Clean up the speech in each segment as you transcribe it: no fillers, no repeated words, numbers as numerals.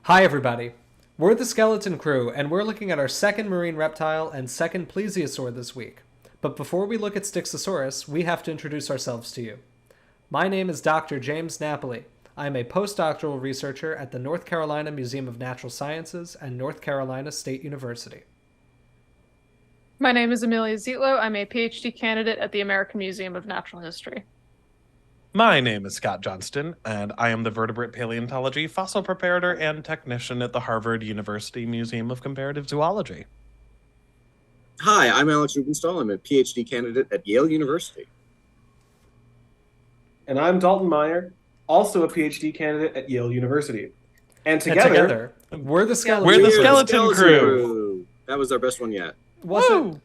Hi, everybody. We're the Skeleton Crew, and we're looking at our second marine reptile and second plesiosaur this week. But before we look at Styxosaurus, we have to introduce ourselves to you. My name is Dr. James Napoli. I am a postdoctoral researcher at the North Carolina Museum of Natural Sciences and North Carolina State University. My name is Amelia Zietlow. I'm a PhD candidate at the American Museum of Natural History. My name is Scott Johnston, and I am the vertebrate paleontology fossil preparator and technician at the Harvard University Museum of Comparative Zoology. Hi, I'm Alex Rubenstahl. I'm a PhD candidate at Yale University. And I'm Dalton Meyer, also a PhD candidate at Yale University. And together we're the Skeleton We're the Skeleton Crew. That was our best one yet. Was it?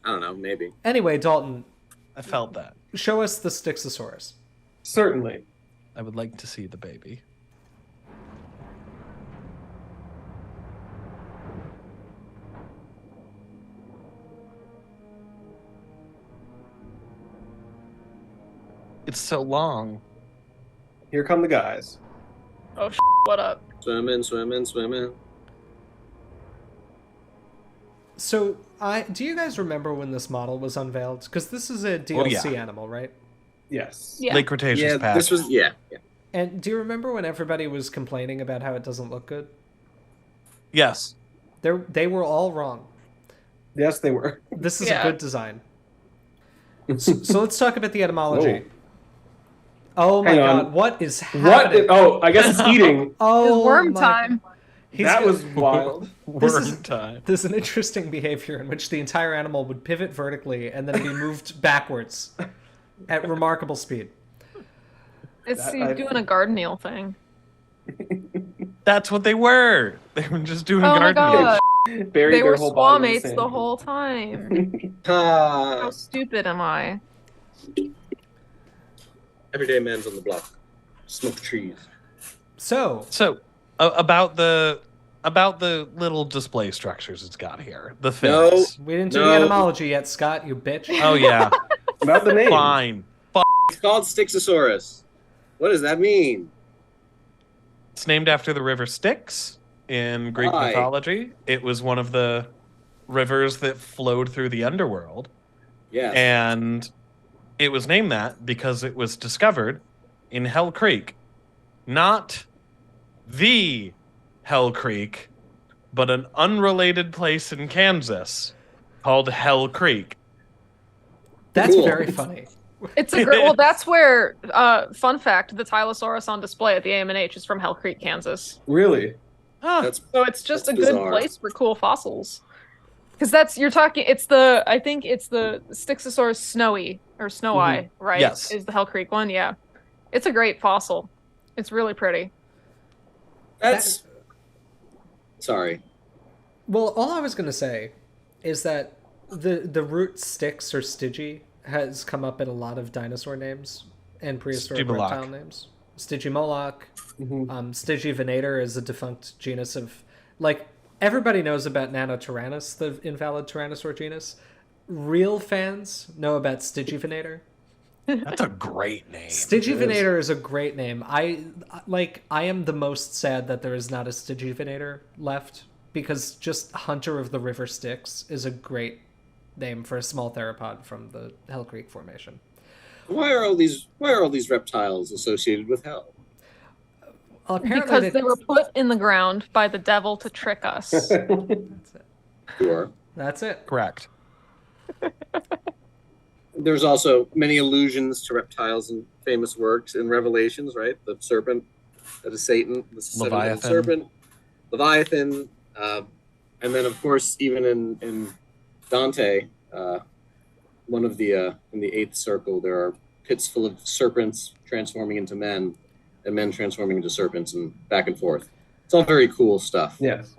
I don't know, maybe. Anyway, Dalton, I felt that. show us the Styxosaurus. Certainly. I would like to see the baby. It's so long. Here come the guys. Oh, what up? Swimming. So, do you guys remember when this model was unveiled? Because this is a DLC animal, right? Yes. Yeah. Late Cretaceous Yeah, patch. this was, yeah. And do you remember when everybody was complaining about how it doesn't look good? Yes. They were all wrong. Yes, they were. This is a good design. So let's talk about the etymology. Whoa. Oh my Hang god, on. what is happening? I guess it's eating. Oh, It's worm my- time. That was wild. Worm time. There's an interesting behavior in which the entire animal would pivot vertically and then be moved backwards at remarkable speed. It's That- you I- doing a garden eel thing. That's what they were. They were just doing Oh my gardening. god. Buried They their were whole body in squamates sand. the whole time. How stupid am I? Everyday man's on the block. Smoke trees. So, About the little display structures it's got here. The No. fins. we didn't do No. the etymology yet, Scott, you bitch. Oh yeah. About the name. Fine. It's called Styxosaurus. What does that mean? It's named after the river Styx in Greek Why? mythology. It was one of the rivers that flowed through the underworld. Yeah. And it was named that because it was discovered in Hell Creek. Not the Hell Creek, but an unrelated place in Kansas called Hell Creek. That's Cool. very funny. It's a great. Well, that's where. Fun fact: the Tylosaurus on display at the AMNH is from Hell Creek, Kansas. Really? That's So it's just That's a good bizarre. place for cool fossils. Because you're talking. It's the Styxosaurus snowy or snow eye, right? Yes. Is the Hell Creek one? Yeah, it's a great fossil. It's really pretty. that's sorry. Well, all I was going to say is that the root Styx or Stygi has come up in a lot of dinosaur names and prehistoric Stygimoloch. reptile names. Stygimoloch. Mhm. Stygivenator is a defunct genus of... Like, everybody knows about Nanotyrannus, the invalid tyrannosaur genus. Real fans know about Stygivenator. That's a great name. Stygivenator is a great name. I am the most sad that there is not a Stygivenator left, because just Hunter of the River Styx is a great name for a small theropod from the Hell Creek Formation. Why are all these reptiles associated with hell? Apparently Because they were put in the ground by the devil to trick us. That's it. Sure. That's it. Correct. There's also many allusions to reptiles in famous works in Revelations, right? The serpent that is Satan, the seven-headed Leviathan. serpent, Leviathan, and then of course even in Dante, one of the in the eighth circle, there are pits full of serpents transforming into men, and men transforming into serpents, and back and forth. It's all very cool stuff. Yes.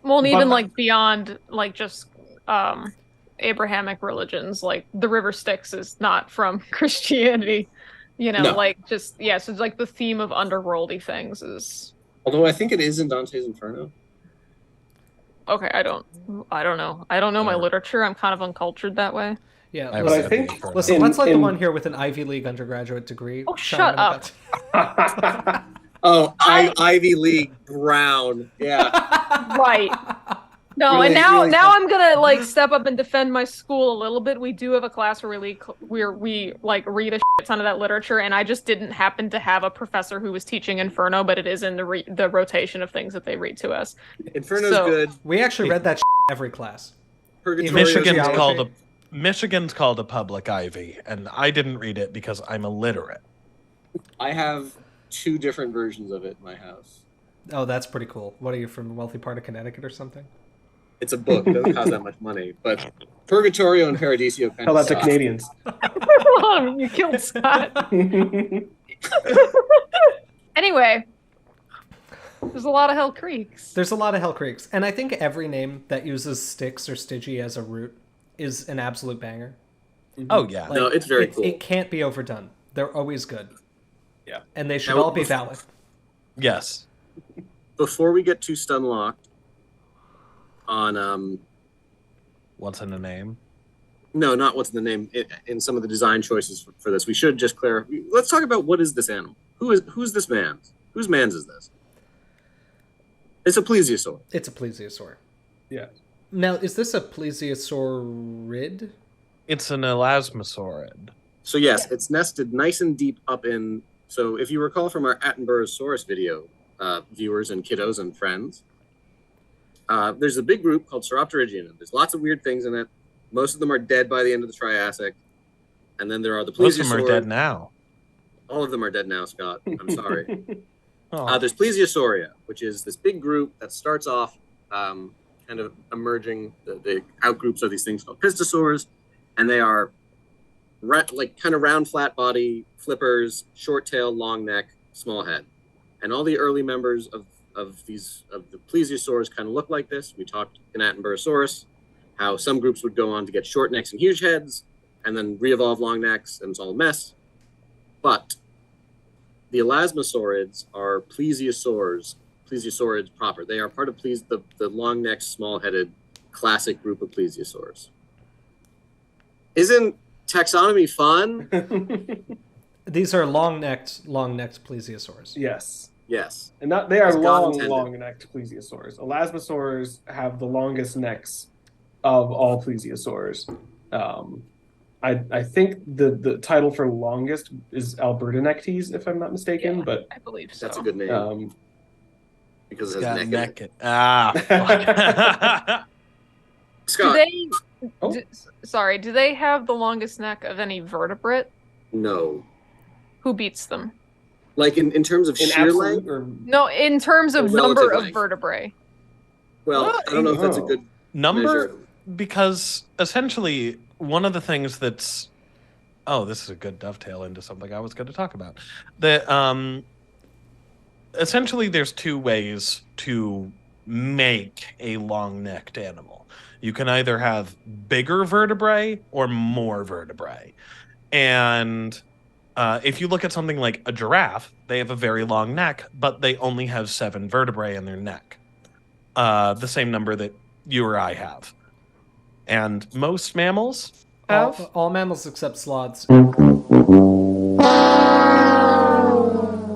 Well, and But- even like beyond like just Abrahamic religions, like the River Styx is not from Christianity. You know, No. like just so it's like the theme of underworldy things is Although I think it is in Dante's Inferno. okay. I don't know. I don't know my literature. I'm kind of uncultured that way. Yeah, I But I listen, think listen in- let's let the in- one here with an Ivy League undergraduate degree. Oh, chime shut in up. about- Oh, Ivy League Brown. Yeah. Right. No, Really, and now really I'm gonna like step up and defend my school a little bit. We do have a class where we like read a shit ton of that literature, and I just didn't happen to have a professor who was teaching Inferno, but it is in the rotation of things that they read to us. Inferno's So- good. We actually read that every class. Purgatorio's Michigan's geology. good. Michigan's called a public Ivy, and I didn't read it because I'm illiterate. I have 2 different versions of it in my house. Oh, that's pretty cool. What are you, from a wealthy part of Connecticut or something? It's a book. It doesn't cost that much money. But Purgatorio and Paradiso kind Tell of that to Canadians. You killed Scott. Anyway, there's a lot of Hell Creeks. There's a lot of Hell Creeks, and I think every name that uses Styx or Stygia as a root is an absolute banger. Oh yeah. Like, No, it's very cool. It can't be overdone. They're always good. Yeah. And they should Now, all be valid. Yes. Before we get too stunlocked on What's in the name? no, not what's in the name in some of the design choices for this, we should just clarify. Let's talk about what is this animal? Who's this man's? Whose man's is this? It's a plesiosaur. It's a plesiosaur. Yeah. Now, is this a plesiosaurid? It's an elasmosaurid. So yes, it's nested nice and deep up in. So if you recall from our Attenboroughsaurus video, viewers and kiddos and friends, there's a big group called Sauropterygia, and there's lots of weird things in it. Most of them are dead by the end of the Triassic, and then there are the plesiosaur. Most of them are dead now. All of them are dead now, Scott. I'm sorry. Oh. There's Plesiosauria, which is this big group that starts off kind of emerging. The outgroups are these things called pistosaurs, and they are like kind of round, flat body, flippers, short tail, long neck, small head. And all the early members of the plesiosaurs kind of look like this. We talked in Attenboroughsaurus how some groups would go on to get short necks and huge heads, and then re-evolve long necks, and it's all a mess. But the elasmosaurids are plesiosaurids proper. They are part of the long-necked, small-headed classic group of plesiosaurs. Isn't taxonomy fun? These are long-necked plesiosaurs. Yes. Yes. And they are As God intended. long-necked plesiosaurs. Elasmosaurs have the longest necks of all plesiosaurs. I think the title for longest is Albertonectes, if I'm not mistaken, Yeah, but I believe so. That's a good name because it has Got neck in it. Ah. Do Scott, they? Oh. Do they have the longest neck of any vertebrate? no. Who beats them? Like in terms of in sheer absolute length? or No, in terms of Or relative number of length. vertebrae. Well, I don't know if that's a good Number, measure. because essentially one of the things that's, oh, this is a good dovetail into something I was going to talk about. Essentially there's 2 ways to make a long-necked animal. You can either have bigger vertebrae or more vertebrae. And if you look at something like a giraffe, they have a very long neck, but they only have 7 vertebrae in their neck. The same number that you or I have. And most mammals have. All mammals except sloths.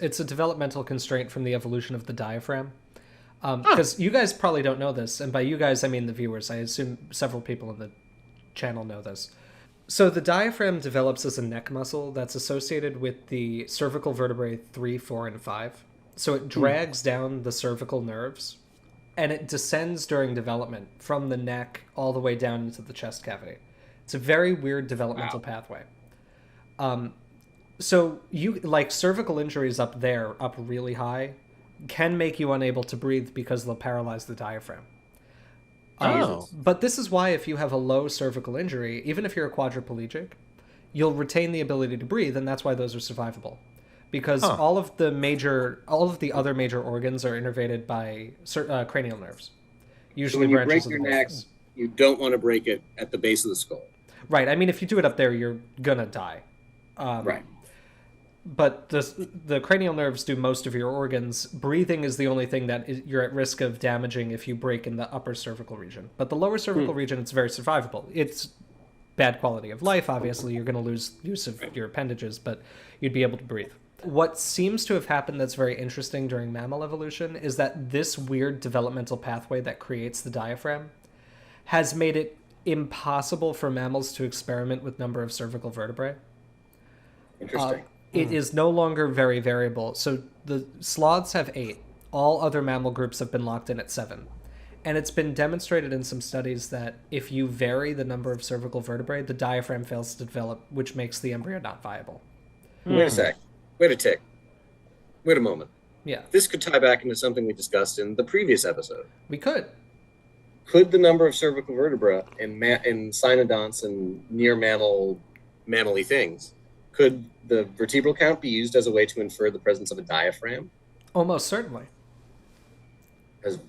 It's a developmental constraint from the evolution of the diaphragm. Because you guys probably don't know this, and by you guys I mean the viewers. I assume several people in the channel know this. So the diaphragm develops as a neck muscle that's associated with the cervical vertebrae 3, 4, and 5. So it drags down the cervical nerves, and it descends during development from the neck all the way down into the chest cavity. It's a very weird developmental pathway. So you like cervical injuries up there, up really high, can make you unable to breathe because they'll paralyze the diaphragm. But this is why if you have a low cervical injury, even if you're a quadriplegic, you'll retain the ability to breathe, and that's why those are survivable. Because all of the other major organs are innervated by cranial nerves. Usually So when you branches break of your the neck, brain. you don't want to break it at the base of the skull. Right. I mean, if you do it up there, you're gonna die. Right. But the cranial nerves do most of your organs. Breathing is the only thing that you're at risk of damaging if you break in the upper cervical region. But the lower cervical region, it's very survivable. It's bad quality of life, obviously. You're going to lose use of your appendages, but you'd be able to breathe. What seems to have happened that's very interesting during mammal evolution is that this weird developmental pathway that creates the diaphragm has made it impossible for mammals to experiment with number of cervical vertebrae. Interesting. It is no longer very variable. So the sloths have 8. All other mammal groups have been locked in at 7. And it's been demonstrated in some studies that if you vary the number of cervical vertebrae, the diaphragm fails to develop, which makes the embryo not viable. Wait a sec. Wait a tick. Wait a moment. Yeah, This could tie back into something we discussed in the previous episode. we could. Could the number of cervical vertebrae in cynodonts and near mammally things, could the vertebral count be used as a way to infer the presence of a diaphragm? Almost certainly. Has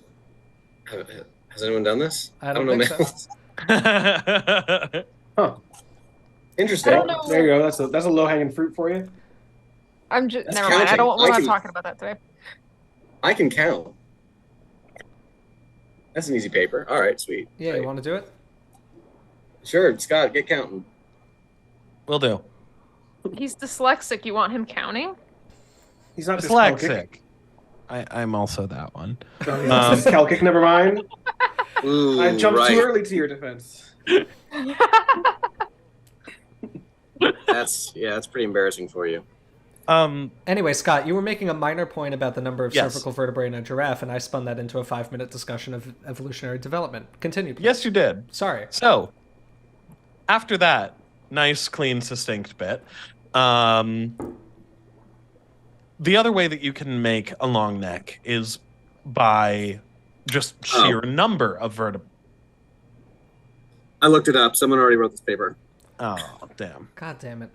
anyone done this? I don't think so. mammals. Huh. Interesting. I don't know. There you go. That's a low-hanging fruit for you. I'm just That's never mind. counting. We're not can- talking about that today. I can count. That's an easy paper. All right, sweet. Yeah, Right. you want to do it? Sure, Scott, get counting. Will do. He's dyslexic. You want him counting? He's not dyscalculic. Dyslexic. I'm also that one. No, he's not dyscalculic. Never mind. Ooh, I jumped right. too early to your defense. That's pretty embarrassing for you. Anyway, Scott, you were making a minor point about the number of Yes. cervical vertebrae in a giraffe, and I spun that into a 5-minute discussion of evolutionary development. Continue, please. Yes, you did. Sorry. So, after that nice, clean, succinct bit, the other way that you can make a long neck is by just sheer number of vertebrae. I looked it up. Someone already wrote this paper. Oh, damn. God damn it.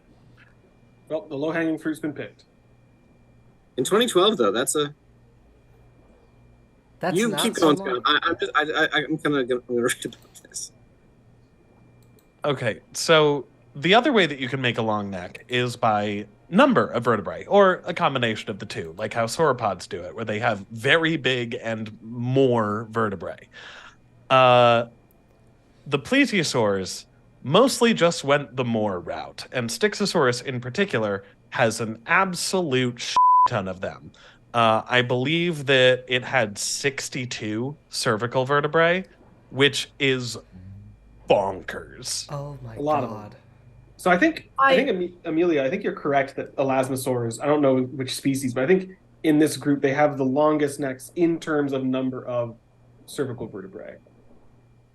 Well, the low-hanging fruit's been picked. In 2012, though, that's a. That's You not keep so going, long. Scott. I'm kind of going to read about this. Okay, so the other way that you can make a long neck is by number of vertebrae, or a combination of the two, like how sauropods do it, where they have very big and more vertebrae. The plesiosaurs mostly just went the more route, and Styxosaurus in particular has an absolute ton of them. I believe that it had 62 cervical vertebrae, which is bonkers. Oh my A lot of god. So I think Amelia, I think you're correct that elasmosaurs, I don't know which species, but I think in this group they have the longest necks in terms of number of cervical vertebrae.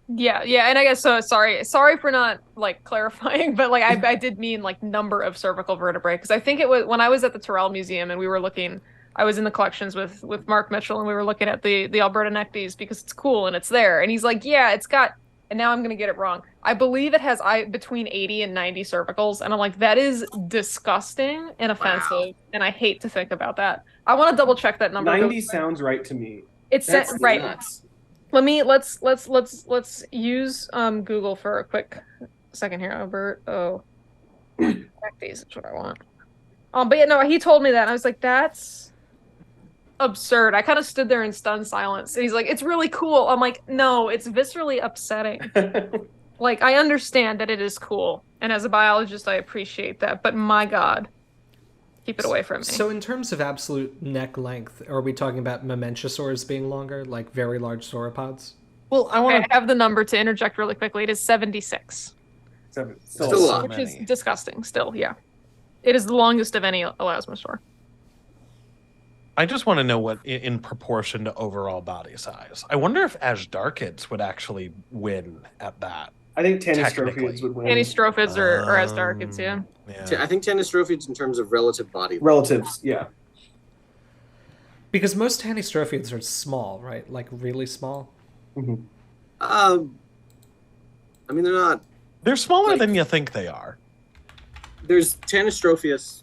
Yeah, and I guess so. Sorry for not like clarifying, but like I did mean like number of cervical vertebrae, because I think it was when I was at the Terrell Museum and we were looking. I was in the collections with Mark Mitchell and we were looking at the Albertonectes because it's cool and it's there. And he's like, yeah, it's got. And now I'm gonna get it wrong. I believe it has between 80 and 90 cervicals, and I'm like, that is disgusting and offensive, and I hate to think about that. I want to double check that number. 90 sounds right to me. It's That's right. nuts. Let's use Google for a quick second here. Nectes is what I want. But yeah, no, he told me that, and I was like, that's absurd. I kind of stood there in stunned silence. And he's like, it's really cool. I'm like, no, it's viscerally upsetting. Like, I understand that it is cool, and as a biologist, I appreciate that. But my God, keep it away from me. So in terms of absolute neck length, are we talking about mamenchisaurs being longer, like very large sauropods? Well, I Okay, want I have the number to interject really quickly. It is 76, Still Still a lot. which is disgusting. Still, yeah, it is the longest of any elasmosaur. I just want to know what in proportion to overall body size. I wonder if Ashdarchids would actually win at that. I think Technically. Tanistrophiids would win. Anistrophids or Astarchids, yeah. Yeah. I think Tanistrophiids in terms of relative body. Relatives, yeah. Because most tanistrophiids are small, right? Like really small. Mhm. I mean, they're not. They're smaller Like- than you think they are. There's Tanistrophius,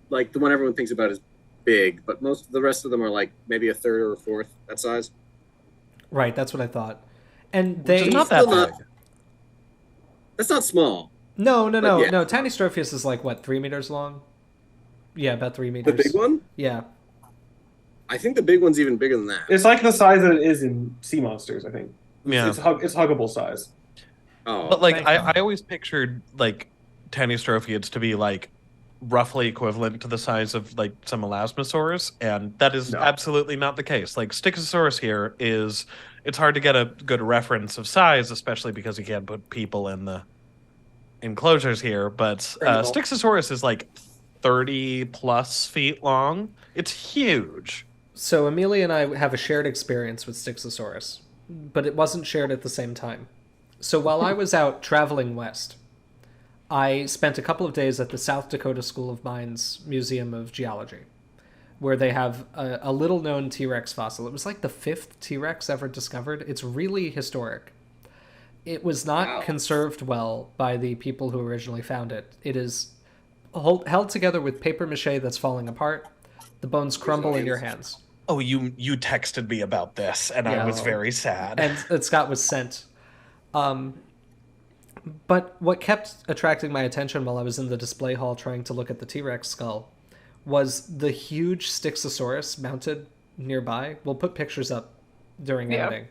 like the one everyone thinks about is big, but most of the rest of them are like maybe a third or a fourth that size. Right, that's what I thought. And Which they is not that Still big. not- That's not small. no, But yeah. no. Tanistrophius is like what, 3 meters long? Yeah, about 3 The meters. big one? Yeah. I think the big one's even bigger than that. It's like the size that it is in sea monsters, I think. Yeah. It's huggable size. Oh, But like Thank I always pictured like Tanistrophiids to be like roughly equivalent to the size of like some elasmosaurs, and that is No. absolutely not the case. Like Styxosaurus here is, it's hard to get a good reference of size, especially because you can't put people in the enclosures here. But Criminal. Styxosaurus is like 30 plus feet long. It's huge. So Amelia and I have a shared experience with Styxosaurus, but it wasn't shared at the same time. So while I was out traveling west, I spent a couple of days at the South Dakota School of Mines Museum of Geology, where they have a little-known T-Rex fossil. It was like the 5th T-Rex ever discovered. It's really historic. It was not conserved well by the people who originally found it. It is held together with paper mache that's falling apart. The bones crumble in your hands. Oh, you texted me about this, and I was very sad. And Scott was sent. But what kept attracting my attention while I was in the display hall trying to look at the T-Rex skull was the huge Styxosaurus mounted nearby. We'll put pictures up during editing.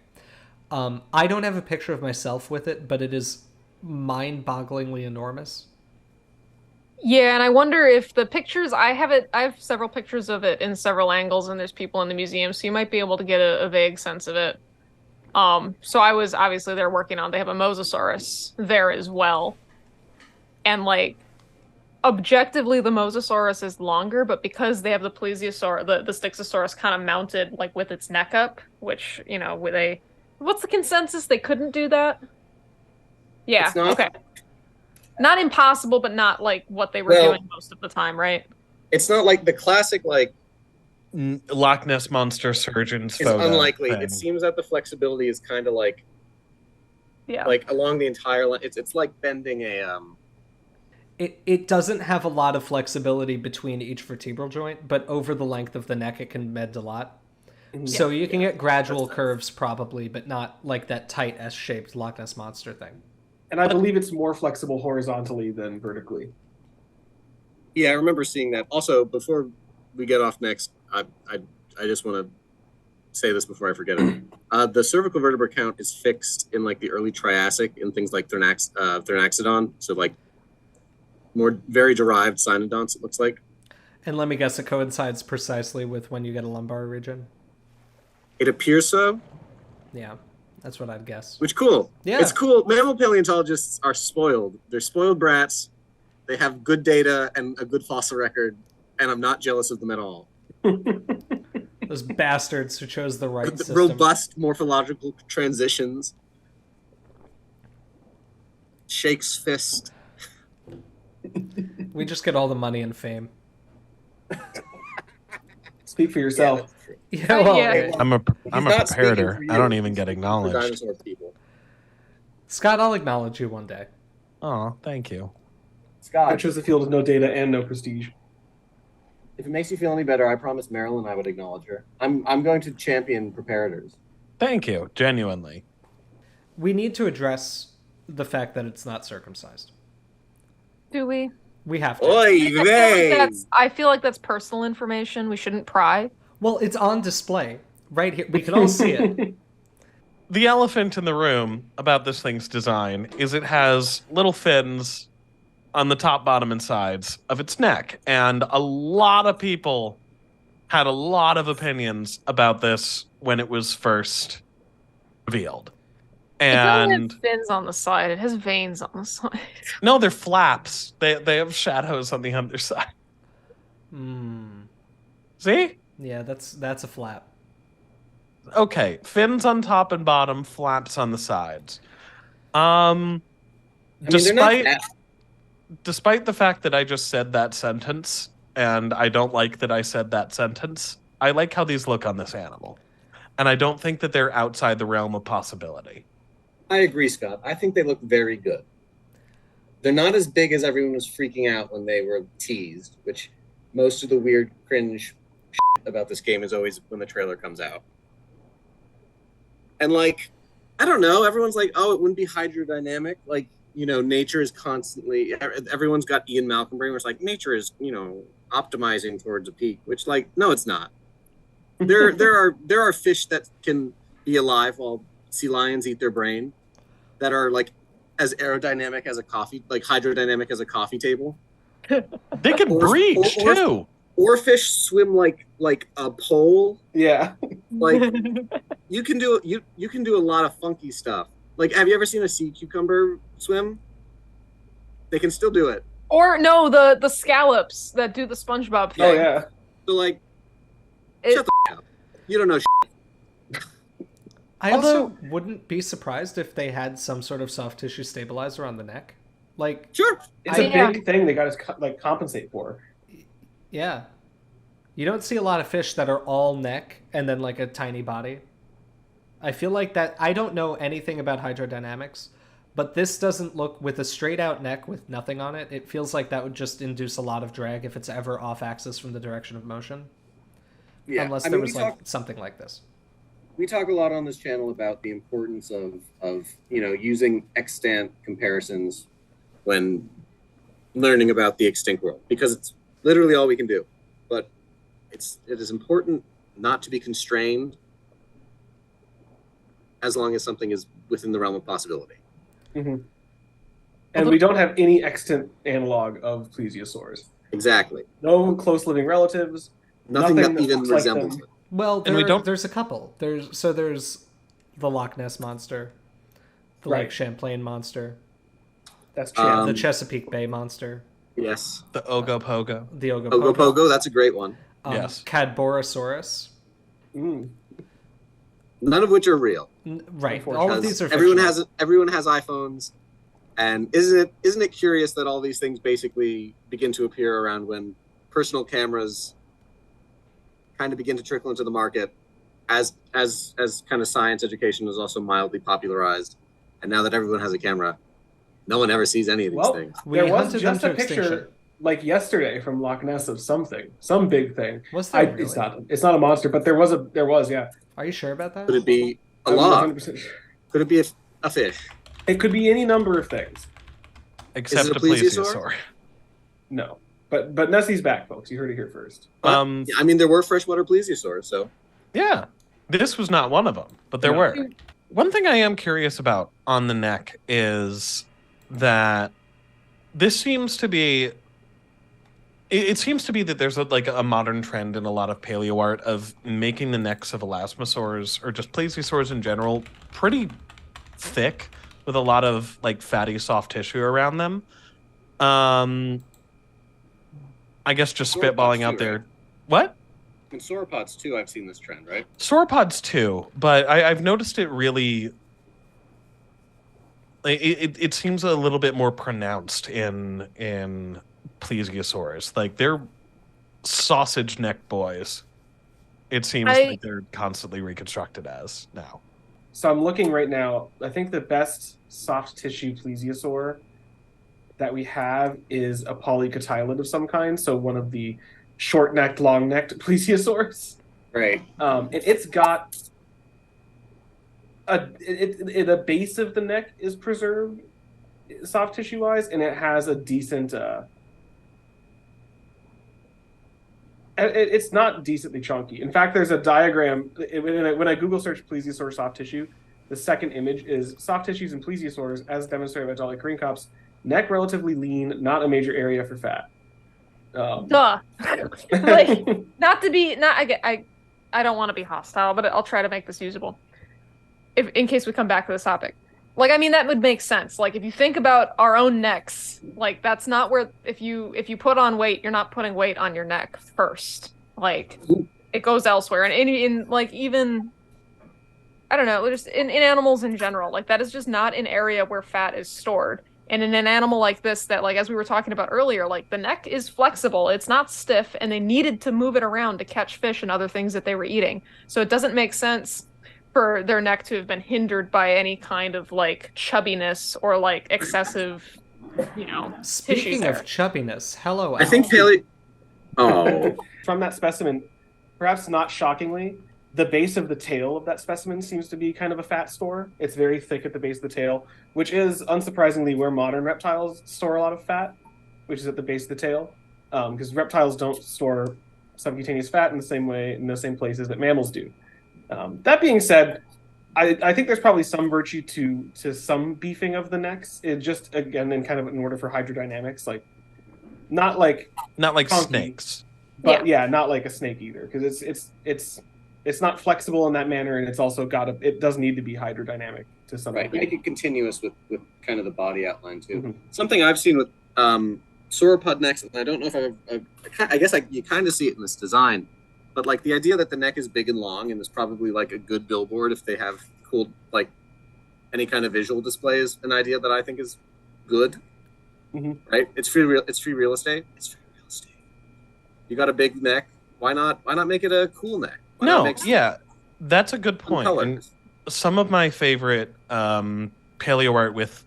I don't have a picture of myself with it, but it is mind-bogglingly enormous. Yeah, and I wonder if the pictures I have several pictures of it in several angles, and there's people in the museum, so you might be able to get a vague sense of it. So I was obviously they're working on, they have a Mosasaurus there as well. And like objectively the Mosasaurus is longer, but because they have the Plesiosaur, the Styxosaurus kind of mounted like with its neck up, which, you know, what's the consensus? They couldn't do that? Yeah, okay. Not impossible, but not like what they were doing most of the time, right? It's not like the classic like Loch Ness Monster surgeon's it's photo unlikely. thing. It seems that the flexibility is kind of like Yeah. like along the entire line. It's like bending a It doesn't have a lot of flexibility between each vertebral joint, but over the length of the neck it can bend a lot. So you can get gradual curves probably, but not like that tight S-shaped Loch Ness Monster thing. And I believe it's more flexible horizontally than vertically. Yeah, I remember seeing that. Also, before we get off next, I just want to say this before I forget it. The cervical vertebra count is fixed in like the early Triassic in things like Thernaxodon. So like more very derived cynodonts, it looks like. And let me guess, it coincides precisely with when you get a lumbar region? It appears so. Yeah, that's what I'd guess. Which cool. Yeah. It's cool. Mammal paleontologists are spoiled. They're spoiled brats. They have good data and a good fossil record, and I'm not jealous of them at all. Those bastards who chose the right system. Robust morphological transitions. Shakes fist. We just get all the money and fame. Speak for yourself. Yeah, well, Yeah. I'm a not speaking preparator. for I you. don't even get For acknowledged. dinosaur people. Scott, I'll acknowledge you one day. Oh, thank you. I Scott, chose a field with no data and no prestige. if it makes you feel any better, I promise Marilyn I would acknowledge her. I'm going to champion preparators. Thank you, genuinely. We need to address the fact that it's not circumcised. Do we? We have to. Oy vey! I feel like that's personal information. We shouldn't pry. Well, it's on display right here. We can all see it. The elephant in the room about this thing's design is it has little fins on the top, bottom, and sides of its neck. And a lot of people had a lot of opinions about this when it was first revealed. It doesn't And have fins on the side. It has veins on the side. no, they're flaps. They have shadows on the underside. See? Yeah, that's a flap. Okay, fins on top and bottom, flaps on the sides. Despite the fact that I just said that sentence, and I don't like that I said that sentence, I like how these look on this animal. And I don't think that they're outside the realm of possibility. I agree, Scott. I think they look very good. They're not as big as everyone was freaking out when they were teased, which most of the weird cringe shit about this game is always when the trailer comes out. And like, I don't know, everyone's like, oh, it wouldn't be hydrodynamic. Like, you know, nature is constantly, everyone's got Ian Malcolm brain where it's like, nature is, you know, optimizing towards a peak, which like, no, it's not. There are fish that can be alive while sea lions eat their brain that are like as aerodynamic as a coffee, like hydrodynamic as a coffee table. They can breach too. Or fish swim like a pole. Yeah. Like you can do a lot of funky stuff. Like, have you ever seen a sea cucumber swim? They can still do it. Or no, the scallops that do the SpongeBob thing. Oh yeah. So like, shut the f*** up. You don't know. I also wouldn't be surprised if they had some sort of soft tissue stabilizer on the neck. Like, Sure. It's a big thing they got to like compensate for. yeah. You don't see a lot of fish that are all neck and then like a tiny body. I feel like that, I don't know anything about hydrodynamics, but this doesn't look, with a straight out neck with nothing on it, it feels like that would just induce a lot of drag if it's ever off axis from the direction of motion. Yeah. Unless there was like something like this. We talk a lot on this channel about the importance of using extant comparisons when learning about the extinct world, because it's literally all we can do. But it is important not to be constrained as long as something is within the realm of possibility. Mm-hmm. And we don't have any extant analog of plesiosaurs. Exactly. No close living relatives. Nothing that that even looks like resembles them. it. Well, And we don't- there's a couple. There's the Loch Ness monster, the Right. Lake Champlain monster, That's Chan. the Chesapeake Bay monster, Yes. The Ogopogo. the Ogopogo, Ogopogo, that's a great one. Yes. Cadborosaurus. Mm. None of which are real. Right. All of these are everyone fictional. has iPhones, and isn't it curious that all these things basically begin to appear around when personal cameras kind of begin to trickle into the market, as kind of science education is also mildly popularized, and now that everyone has a camera, no one ever sees any of these things. We There was hunted them just to a picture extinction. like yesterday from Loch Ness of something, some big thing. Was there really? It's not a monster, but there was, yeah. Are you sure about that? Could it be a I'm log? 100% sure. Could it be a fish? It could be any number of things. Except Is it a a plesiosaur? plesiosaur. No, but Nessie's back, folks. You heard it here first. Yeah, I mean, there were freshwater plesiosaurs, so Yeah, this was not one of them, but there No. were. One thing I am curious about on the neck is that this seems to be. It seems to be that there's a modern trend in a lot of paleo art of making the necks of elasmosaurs or just plesiosaurs in general pretty thick with a lot of like fatty soft tissue around them. I guess just Sauropods spitballing too, out there. right? What? in sauropods too. I've seen this trend, right? Sauropods too, but I've noticed it really. It seems a little bit more pronounced in plesiosaurs. Like they're sausage neck boys. It seems like they're constantly reconstructed as now. So I'm looking right now. I think the best soft tissue plesiosaur that we have is a polycotylid of some kind. So one of the short-necked, long-necked plesiosaurs. Right. And it's got the base of the neck is preserved soft tissue wise, and it has a decent. It's not decently chunky. In fact, there's a diagram when I Google search plesiosaur soft tissue. The second image is soft tissues in plesiosaurs, as demonstrated by Dolly Greencop's neck relatively lean, not a major area for fat. Duh. Like, I don't want to be hostile, but I'll try to make this usable. In case we come back to this topic. Like, I mean, that would make sense. Like, if you think about our own necks, like, that's not where, if you put on weight, you're not putting weight on your neck first. Like, it goes elsewhere. And in like, even, I don't know, just in animals in general, like, that is just not an area where fat is stored. And in an animal like this, that, like, as we were talking about earlier, like, the neck is flexible, it's not stiff, and they needed to move it around to catch fish and other things that they were eating. So it doesn't make sense for their neck to have been hindered by any kind of, like, chubbiness or, like, excessive, Speaking tissue of chubbiness, hello. I think From that specimen, perhaps not shockingly, the base of the tail of that specimen seems to be kind of a fat store. It's very thick at the base of the tail, which is unsurprisingly where modern reptiles store a lot of fat, which is at the base of the tail, because reptiles don't store subcutaneous fat in the same way, in the same places that mammals do. That being said, I think there's probably some virtue to some beefing of the necks. It just, again, in order for hydrodynamics, like Not like Funky. snakes. But yeah, not like a snake either, because it's not flexible in that manner, and it's also it does need to be hydrodynamic to some Right, degree. make it continuous with kind of the body outline too. Mhm. Something I've seen with sauropod necks, and I don't know if I guess you kind of see it in this design, but like the idea that the neck is big and long and is probably like a good billboard if they have cool like any kind of visual display is an idea that I think is good. Mhm. Right? It's free real estate. It's free real estate. You got a big neck. Why not make it a cool neck? Why not No, make yeah, that's a good point. color? And some of my favorite paleo art with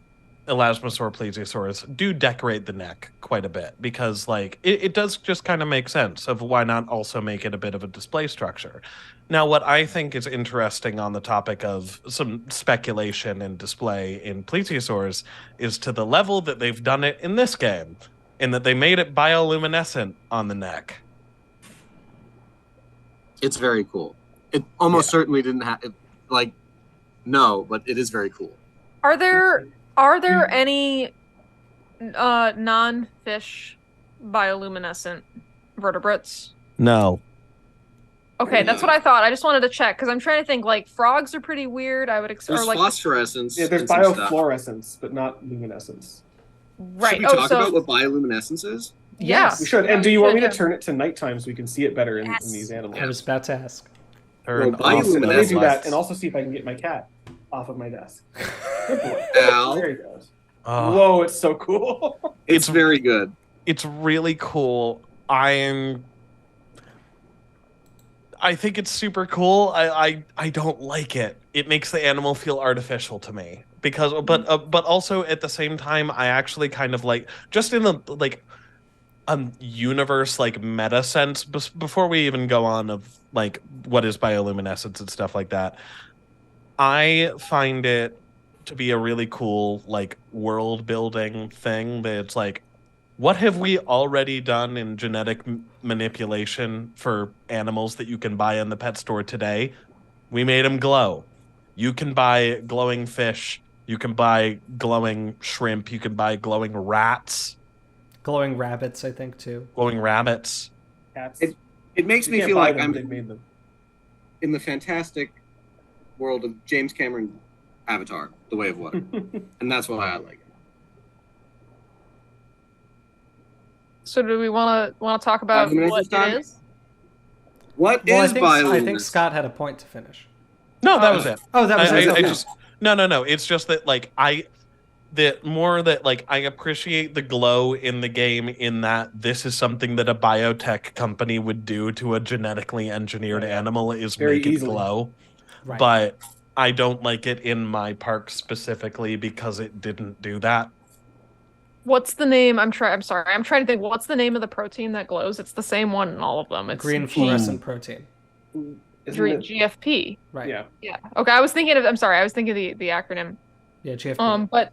elasmosaur plesiosaurs do decorate the neck quite a bit because like it does just kind of make sense of why not also make it a bit of a display structure. Now, what I think is interesting on the topic of some speculation and display in plesiosaurs is to the level that they've done it in this game, in that they made it bioluminescent on the neck. It's very cool. It almost certainly didn't have like no, but it is very cool. Are there any non-fish bioluminescent vertebrates? No. Okay, that's what I thought. I just wanted to check because I'm trying to think. Like frogs are pretty weird. I would There's or like phosphorescence. Yeah, there's and some stuff. biofluorescence, but not luminescence. right. Should we Oh, talk so about what bioluminescence is? yeah. We should. And Yeah, do you we want me should, to turn it to nighttime so we can see it better in these animals? I was about to ask. Turn Well, off the Let me do that, lights. and also see if I can get my cat off of my desk. Good boy. Al. There he goes. Oh, Whoa, it's so cool. It's very good. it's really cool. I think it's super cool. I don't like it. It makes the animal feel artificial to me because, but also at the same time, I actually kind of like just in the like universe like meta sense. Before we even go on of like what is bioluminescence and stuff like that, I find it to be a really cool like world building thing. That it's like, what have we already done in genetic manipulation for animals that you can buy in the pet store today? We made them glow. You can buy glowing fish. You can buy glowing shrimp. You can buy glowing rats, Glowing rabbits, I think, too. glowing rabbits. Cats. It makes You me can't feel buy like them, I'm they've made them. in the fantastic world of James Cameron Avatar, The Way of Water. And that's why I like it. So do we want to talk about Bioluminescence what time? it is? What Well, is bioluminescence? I think Scott had a point to finish. No, that was it. Oh, that was I it. just no. It's just that like I appreciate the glow in the game in that this is something that a biotech company would do to a genetically engineered animal is Very make it easily. glow. Right. But I don't like it in my park specifically because it didn't do that. What's the name? I'm sorry. I'm trying to think. What's the name of the protein that glows? It's the same one in all of them. It's Green fluorescent protein. Isn't it- GFP. Right. Yeah. Yeah. Okay. I was thinking of the acronym. Yeah, GFP. But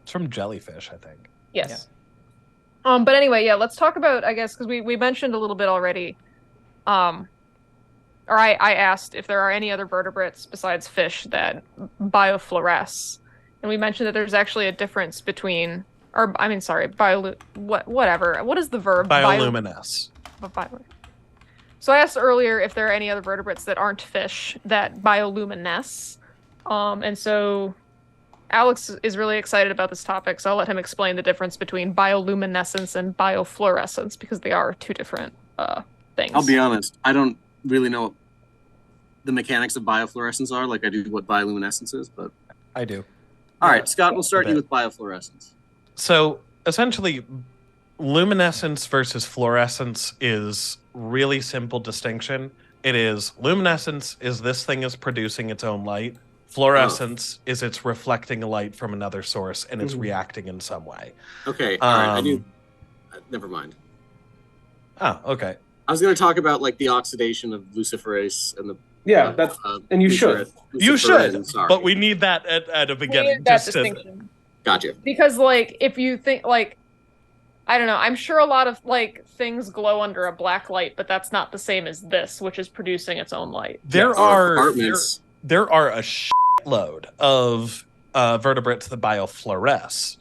It's from jellyfish, I think. yes. But anyway, yeah. Let's talk about, I guess, because we mentioned a little bit already. Or I asked if there are any other vertebrates besides fish that biofluoresce, and we mentioned that there's actually a difference between, whatever. What is the verb? Bioluminesce. So I asked earlier if there are any other vertebrates that aren't fish that bioluminesce, and so Alex is really excited about this topic. So I'll let him explain the difference between bioluminescence and biofluorescence because they are two different things. I'll be honest, I don't really know what the mechanics of biofluorescence are, like I do what bioluminescence is, but I do. all right, Scott, we'll start A you bit. with biofluorescence. So essentially, luminescence versus fluorescence is really simple distinction. It is luminescence is this thing is producing its own light. Fluorescence is it's reflecting a light from another source and it's reacting in some way. Okay, all right, I knew. Um, Never mind. Oh, okay. I was going to talk about like the oxidation of luciferase and the Yeah, that's and you should. You should, luciferin, sorry. but we need that at a beginning. that Just to, distinction. Gotcha. Because like if you think like I don't know, I'm sure a lot of like things glow under a black light, but that's not the same as this, which is producing its own light. there Or are apartments. there are a shitload of vertebrates that biofluoresce.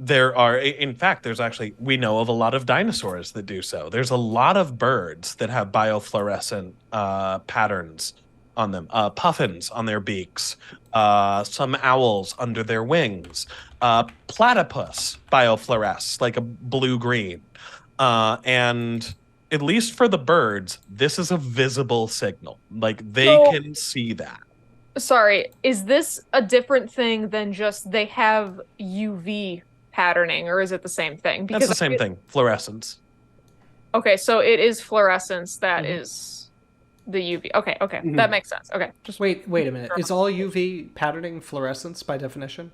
there are, in fact, there's actually, we know of a lot of dinosaurs that do so. There's a lot of birds that have biofluorescent patterns on them. Puffins on their beaks, some owls under their wings, platypus biofluoresce, like a blue-green. And at least for the birds, this is a visible signal. Like, they can see that. Sorry, is this a different thing than just they have UV patterning, or is it the same thing? That's the same thing, fluorescence. Okay, so it is fluorescence that is the UV. Okay, that makes sense. Okay, just wait a minute. Is all UV patterning fluorescence by definition?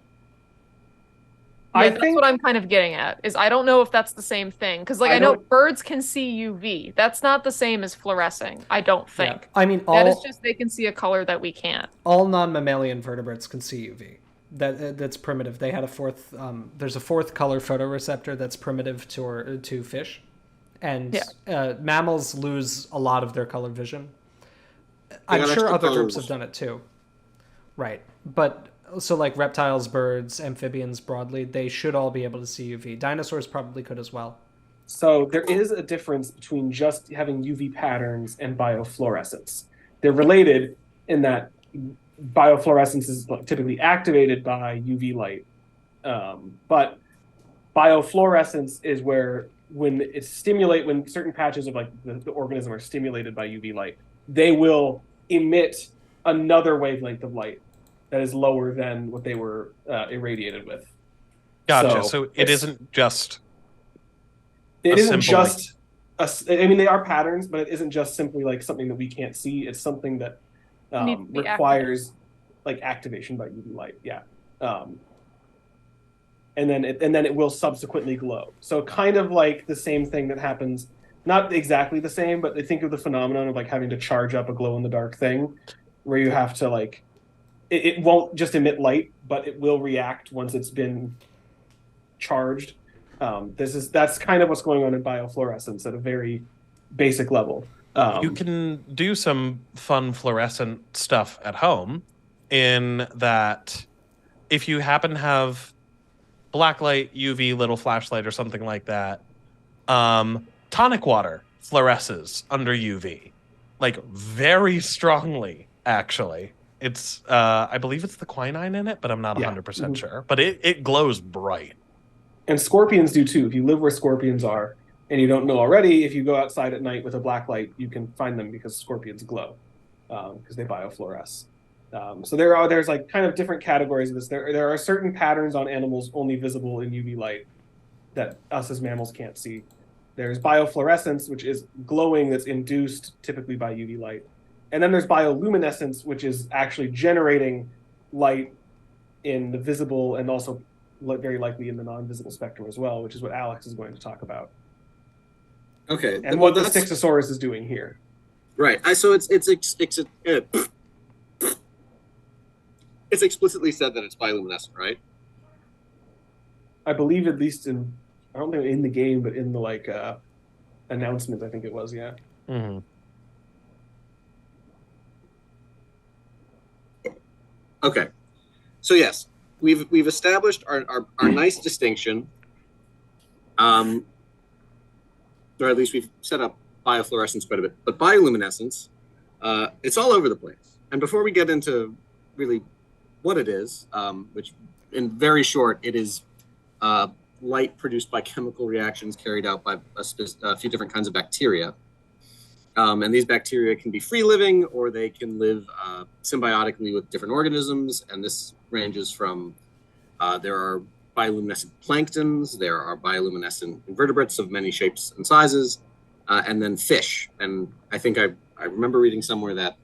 Yeah, that's what I'm kind of getting at. Is I don't know if that's the same thing, because like I know birds can see UV. That's not the same as fluorescing. I don't think. Yeah. I mean, that is just they can see a color that we can't. All non-mammalian vertebrates can see UV. That's primitive. They had a fourth. There's a fourth color photoreceptor that's primitive to fish, and mammals lose a lot of their color vision. I'm sure other groups have done it too. Right, but. So like reptiles, birds, amphibians broadly, they should all be able to see UV. Dinosaurs probably could as well. So there is a difference between just having UV patterns and biofluorescence. They're related in that biofluorescence is typically activated by UV light. But biofluorescence is where when certain patches of like the organism are stimulated by UV light, they will emit another wavelength of light that is lower than what they were irradiated with. Gotcha. So it isn't just. It isn't just. I mean, they are patterns, but it isn't just simply like something that we can't see. It's something that requires like activation by UV light. Yeah. And then it will subsequently glow. So kind of like the same thing that happens. Not exactly the same, but they think of the phenomenon of like having to charge up a glow in the dark thing, where you have to like. It won't just emit light, but it will react once it's been charged. That's kind of what's going on in biofluorescence at a very basic level. You can do some fun fluorescent stuff at home in that if you happen to have blacklight, UV, little flashlight or something like that, tonic water fluoresces under UV, like very strongly, actually. It's, I believe it's the quinine in it, but I'm not 100% sure. But it glows bright. And scorpions do too. If you live where scorpions are, and you don't know already, if you go outside at night with a black light, you can find them because scorpions glow, because they biofluoresce. So there's like kind of different categories of this. There are certain patterns on animals only visible in UV light that us as mammals can't see. There's biofluorescence, which is glowing that's induced typically by UV light. And then there's bioluminescence, which is actually generating light in the visible and also very likely in the non-visible spectrum as well, which is what Alex is going to talk about. Okay. And what the Styxosaurus is doing here. Right. So it's explicitly said that it's bioluminescent, right? I believe at least I don't think in the game, but in the like announcement, I think it was, yeah. Mm-hmm. Okay, so yes, we've established our nice distinction, or at least we've set up biofluorescence quite a bit. But bioluminescence, it's all over the place. And before we get into really what it is, which in very short, it is light produced by chemical reactions carried out by a few different kinds of bacteria. And these bacteria can be free-living, or they can live symbiotically with different organisms. And this ranges from there are bioluminescent planktons, there are bioluminescent invertebrates of many shapes and sizes, and then fish. And I think I remember reading somewhere that,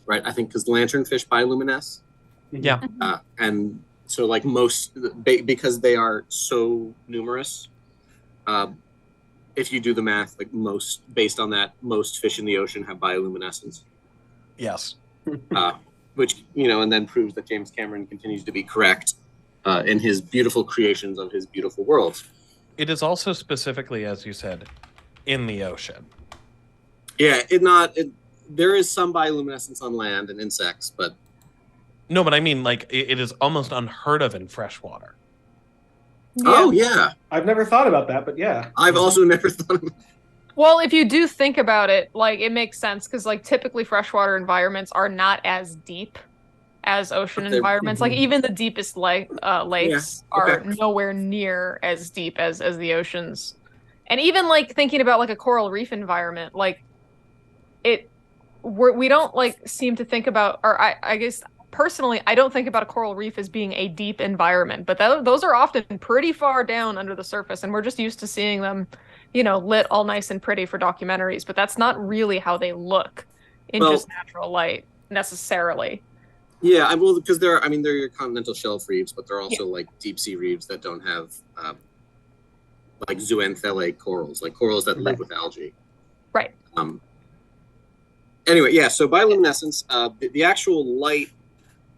right, I think because lanternfish bioluminesce. Yeah. And so like because they are so numerous, if you do the math, like based on that, most fish in the ocean have bioluminescence. Yes. Which, and then proves that James Cameron continues to be correct in his beautiful creations of his beautiful worlds. It is also specifically, as you said, in the ocean. Yeah, there is some bioluminescence on land and insects, but... No, but I mean, like, it is almost unheard of in freshwater. Oh yeah, I've never thought about that, but yeah. I've also never thought of. Well, if you do think about it, like it makes sense because like typically freshwater environments are not as deep as ocean But they're- environments. Like even the deepest lakes are okay. nowhere near as deep as the oceans. And even like thinking about like a coral reef environment, like we don't like seem to think about, or I guess personally, I don't think about a coral reef as being a deep environment, but those are often pretty far down under the surface, and we're just used to seeing them, lit all nice and pretty for documentaries, but that's not really how they look in just natural light necessarily. Yeah, well, because they're your continental shelf reefs, but they're also like deep sea reefs that don't have like zooanthellate corals, like corals that live with algae. Right. Anyway, yeah. So bioluminescence, the actual light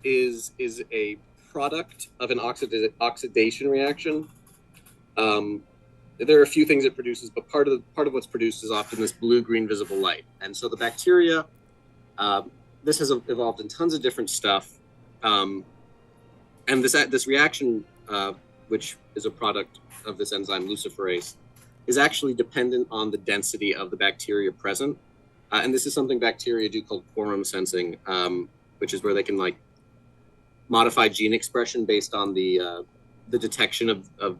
is a product of an oxidation reaction. There are a few things it produces, but part of what's produced is often this blue-green visible light. And so the bacteria, this has evolved in tons of different stuff, and this reaction, which is a product of this enzyme luciferase, is actually dependent on the density of the bacteria present. And this is something bacteria do called quorum sensing, which is where they can like modify gene expression based on the detection of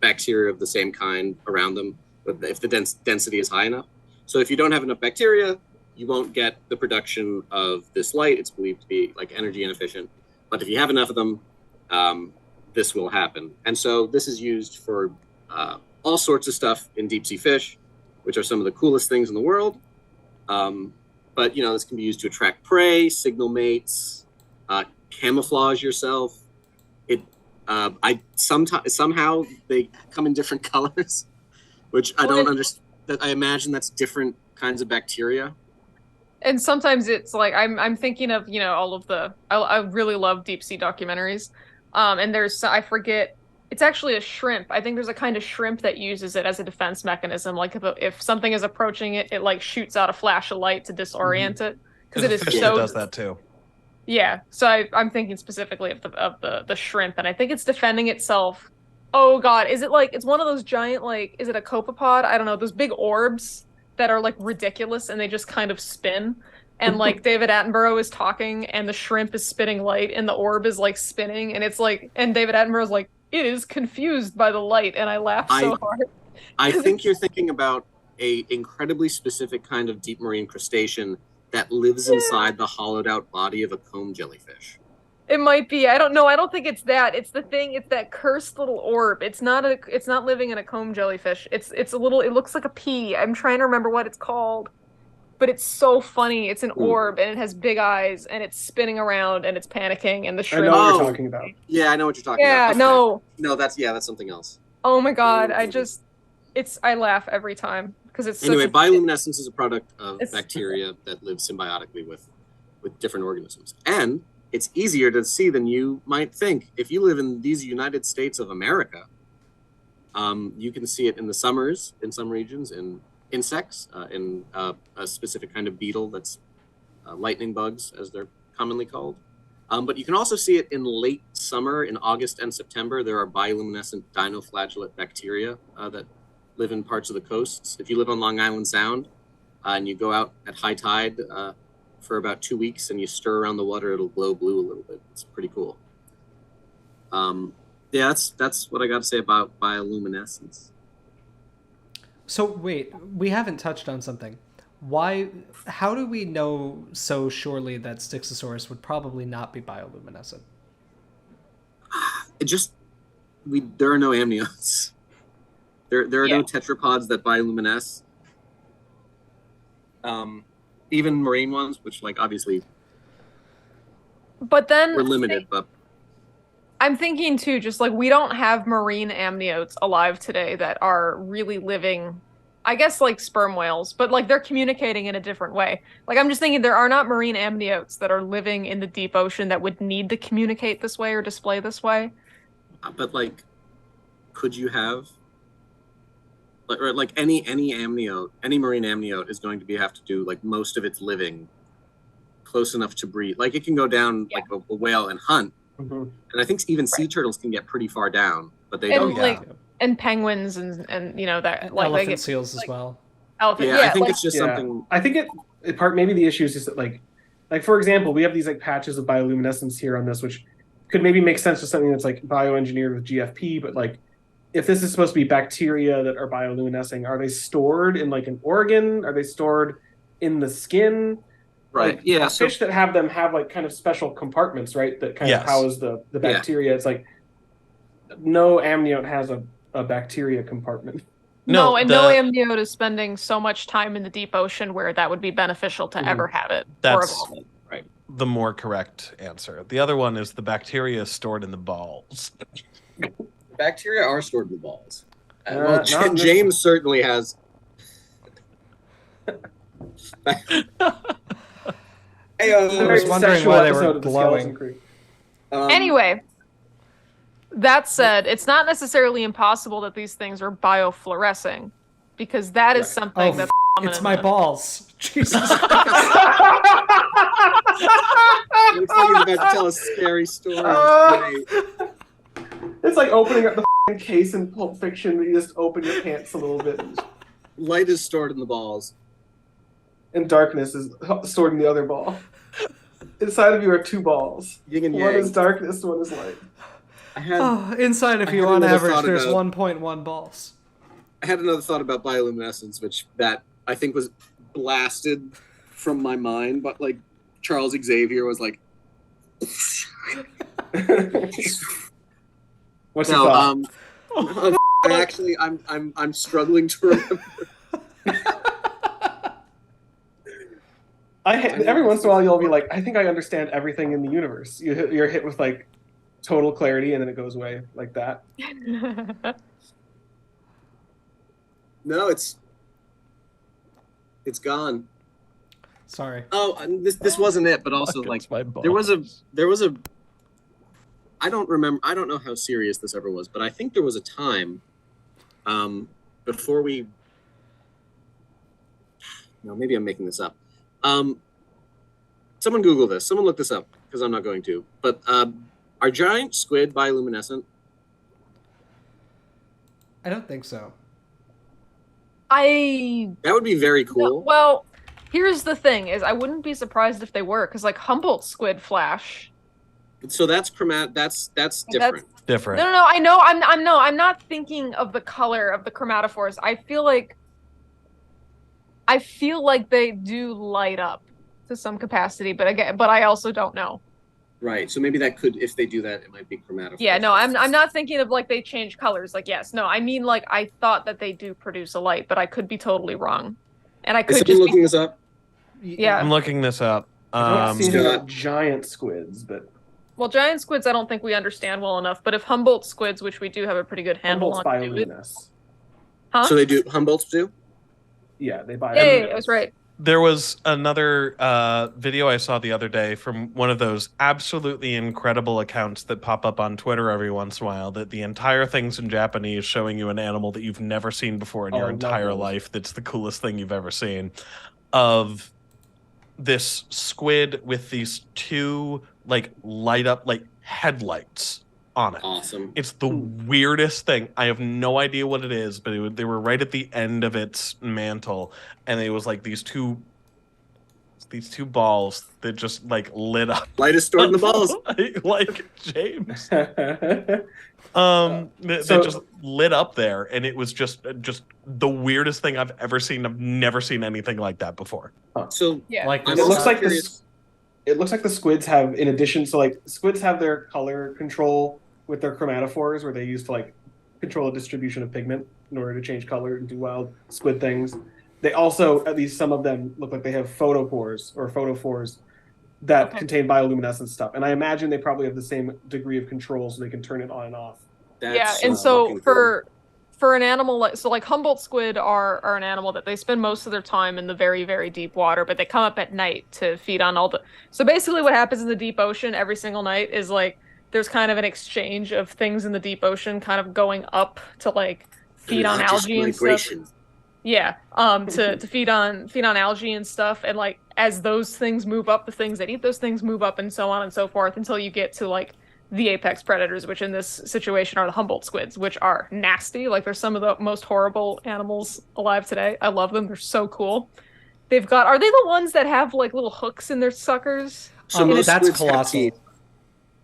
bacteria of the same kind around them, if the density is high enough. So if you don't have enough bacteria, you won't get the production of this light. It's believed to be like energy inefficient. But if you have enough of them, this will happen. And so this is used for all sorts of stuff in deep sea fish, which are some of the coolest things in the world. But this can be used to attract prey, signal mates, camouflage yourself. Somehow they come in different colors, which I don't understand. That I imagine that's different kinds of bacteria. And sometimes it's like I'm thinking of all of I really love deep sea documentaries, and I forget, it's actually a shrimp. I think there's a kind of shrimp that uses it as a defense mechanism. Like if something is approaching it, it like shoots out a flash of light to disorient it because it is fish so. that does that too. Yeah, so I'm thinking specifically of the shrimp, and I think it's defending itself. Oh God, is it like it's one of those giant is it a copepod? I don't know, those big orbs that are like ridiculous and they just kind of spin. And like David Attenborough is talking and the shrimp is spitting light and the orb is like spinning and it's like and David Attenborough's like, it is confused by the light, and I laughed so hard. I think you're thinking about a incredibly specific kind of deep marine crustacean that lives inside the hollowed out body of a comb jellyfish. It might be. I don't know. I don't think it's that. It's the thing. It's that cursed little orb. It's not living in a comb jellyfish. It's a little. It looks like a pea. I'm trying to remember what it's called, but it's so funny. It's an orb and it has big eyes and it's spinning around and it's panicking and the shrimp. I know what you're talking about. Yeah, I know what you're talking about. Yeah, okay. No, that's something else. Oh my God! I laugh every time because it's anyway. Bioluminescence is a product of bacteria that live symbiotically with different organisms, and it's easier to see than you might think. If you live in these United States of America, you can see it in the summers in some regions, in insects, in a specific kind of beetle that's lightning bugs, as they're commonly called. But you can also see it in late summer, in August and September. There are bioluminescent dinoflagellate bacteria that live in parts of the coasts. If you live on Long Island Sound and you go out at high tide for about 2 weeks and you stir around the water, it'll glow blue a little bit. It's pretty cool. Yeah, that's what I got to say about bioluminescence. So wait, we haven't touched on something. How do we know so surely that Styxosaurus would probably not be bioluminescent? There are no amniotes. There are no tetrapods that bioluminesce. Even marine ones, which obviously but then we're limited, but I'm thinking too, just we don't have marine amniotes alive today that are really living, I guess sperm whales, but they're communicating in a different way. I'm just thinking there are not marine amniotes that are living in the deep ocean that would need to communicate this way or display this way. But could you have any amniote, any marine amniote is going to have to do most of its living close enough to breathe. It can go down a whale and hunt. Mm-hmm. And I think even sea turtles can get pretty far down. but they And don't. like and penguins and you know that like elephant they get, seals like, as well. elephant. Yeah, I think like, it's just something. I think maybe the issue is just that like for example, we have these like patches of bioluminescence here on this, which could maybe make sense for something that's like bioengineered with GFP, but like if this is supposed to be bacteria that are bioluminescing, are they stored in like an organ? Are they stored in the skin? Right. Like, Yeah. fish that have them have like kind of special compartments, right? That kind of house the bacteria. It's like no amniote has a bacteria compartment. No amniote is spending so much time in the deep ocean where that would be beneficial to ever have it or evolve it. Right. The more correct answer. The other one is the bacteria is stored in the balls. Bacteria are stored in the balls. Well, James certainly has. I was wondering why they were glowing. Anyway, that said, it's not necessarily impossible that these things are biofluorescing, because that is something that's it's my balls. Jesus Christ. Looks like he's about to tell a scary story. It's like opening up the case in Pulp Fiction where you just open your pants a little bit. Light is stored in the balls. And darkness is stored in the other ball. Inside of you are two balls. Yin and yang. One is darkness, one is light. Inside of you, on average, there's 1.1 balls. I had another thought about bioluminescence, which that I think was blasted from my mind, but like Charles Xavier was like. What's your thought? Actually, I'm struggling to remember. Every once in a while you'll be like, I think I understand everything in the universe. You're hit with like total clarity, and then it goes away like that. No, it's gone. Sorry. Oh, this wasn't it, but also like there was a. I don't know how serious this ever was, but I think there was a time, before we. No, maybe I'm making this up. Someone Google this. Someone look this up, because I'm not going to. But are giant squid bioluminescent? I don't think so. That would be very cool. No, well, here's the thing: is I wouldn't be surprised if they were, because like Humboldt squid flash. So that's different. Different. No, I know. I'm not thinking of the color of the chromatophores. I feel like they do light up to some capacity, but I also don't know. Right. So maybe that could, if they do that, it might be chromatophore. Yeah, no, I'm not thinking of like they change colors. Like, yes, no, I mean like I thought that they do produce a light, but I could be totally wrong. And I could Is someone looking this up? Yeah. I'm looking this up. I don't see any about giant squids, but well, giant squids I don't think we understand well enough, but if Humboldt squids, which we do have a pretty good handle on, bioluminescent. So they do. Humboldts do? Yeah, they buy. Hey, I was right. There was another video I saw the other day from one of those absolutely incredible accounts that pop up on Twitter every once in a while, that the entire thing's in Japanese, showing you an animal that you've never seen before in your entire life. That's the coolest thing you've ever seen. Of this squid with these two like light up like headlights on it. Awesome. It's the weirdest thing. I have no idea what it is, but they were right at the end of its mantle, and it was like these two balls that just like lit up. Light is stored in the balls. Like James. They just lit up there, and it was just the weirdest thing I've ever seen. I've never seen anything like that before. So yeah, like it looks like this. It looks like the squids have, in addition to like squids have their color control with their chromatophores, where they use to like control the distribution of pigment in order to change color and do wild squid things. They also, at least some of them, look like they have photopores or photophores that contain bioluminescent stuff. And I imagine they probably have the same degree of control, so they can turn it on and off. And so for an animal like Humboldt squid are an animal that they spend most of their time in the very, very deep water, but they come up at night to feed on all the. So basically, what happens in the deep ocean every single night is like there's kind of an exchange of things in the deep ocean, kind of going up to like feed on algae and stuff. Yeah, to feed on algae and stuff, and like as those things move up, the things that eat those things move up, and so on and so forth, until you get to like the apex predators, which in this situation are the Humboldt squids, which are nasty. Like they're some of the most horrible animals alive today. I love them. They're so cool. They've got, are they the ones that have like little hooks in their suckers? So most that's squids have colossal. teeth.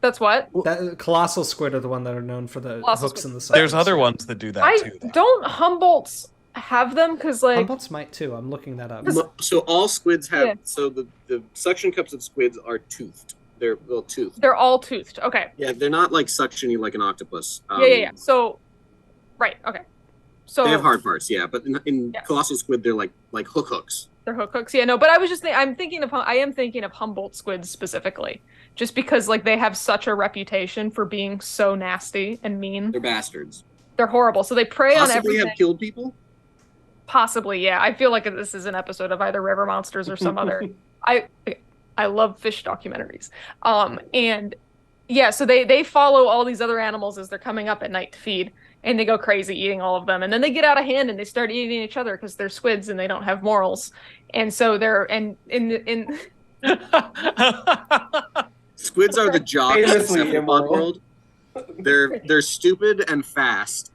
That's what? Colossal squid are the one that are known for the Colossal hooks squid. in the sides. There's other ones that do that too. Though. Don't Humboldts have them? Because like Humboldts might too. I'm looking that up. So all squids have. Yeah. So the suction cups of squids are toothed. They're toothed. they're all toothed. Okay. Yeah, they're not like suctiony like an octopus. Yeah. So, right. Okay. So They have hard parts, yeah, but in Yes. colossal squid, they're like hooks. they're hooks. Yeah, no, but I was just I am thinking of Humboldt squids specifically, just because like they have such a reputation for being so nasty and mean. They're bastards. They're horrible. So they prey on Possibly everything. have killed people. Possibly, yeah. I feel like this is an episode of either River Monsters or some other. I love fish documentaries. And yeah, so they follow all these other animals as they're coming up at night to feed, and they go crazy eating all of them, and then they get out of hand and they start eating each other because they're squids and they don't have morals, and so they're in Squids are the jocks in the Famously cephalopod immoral. world. They're stupid and fast.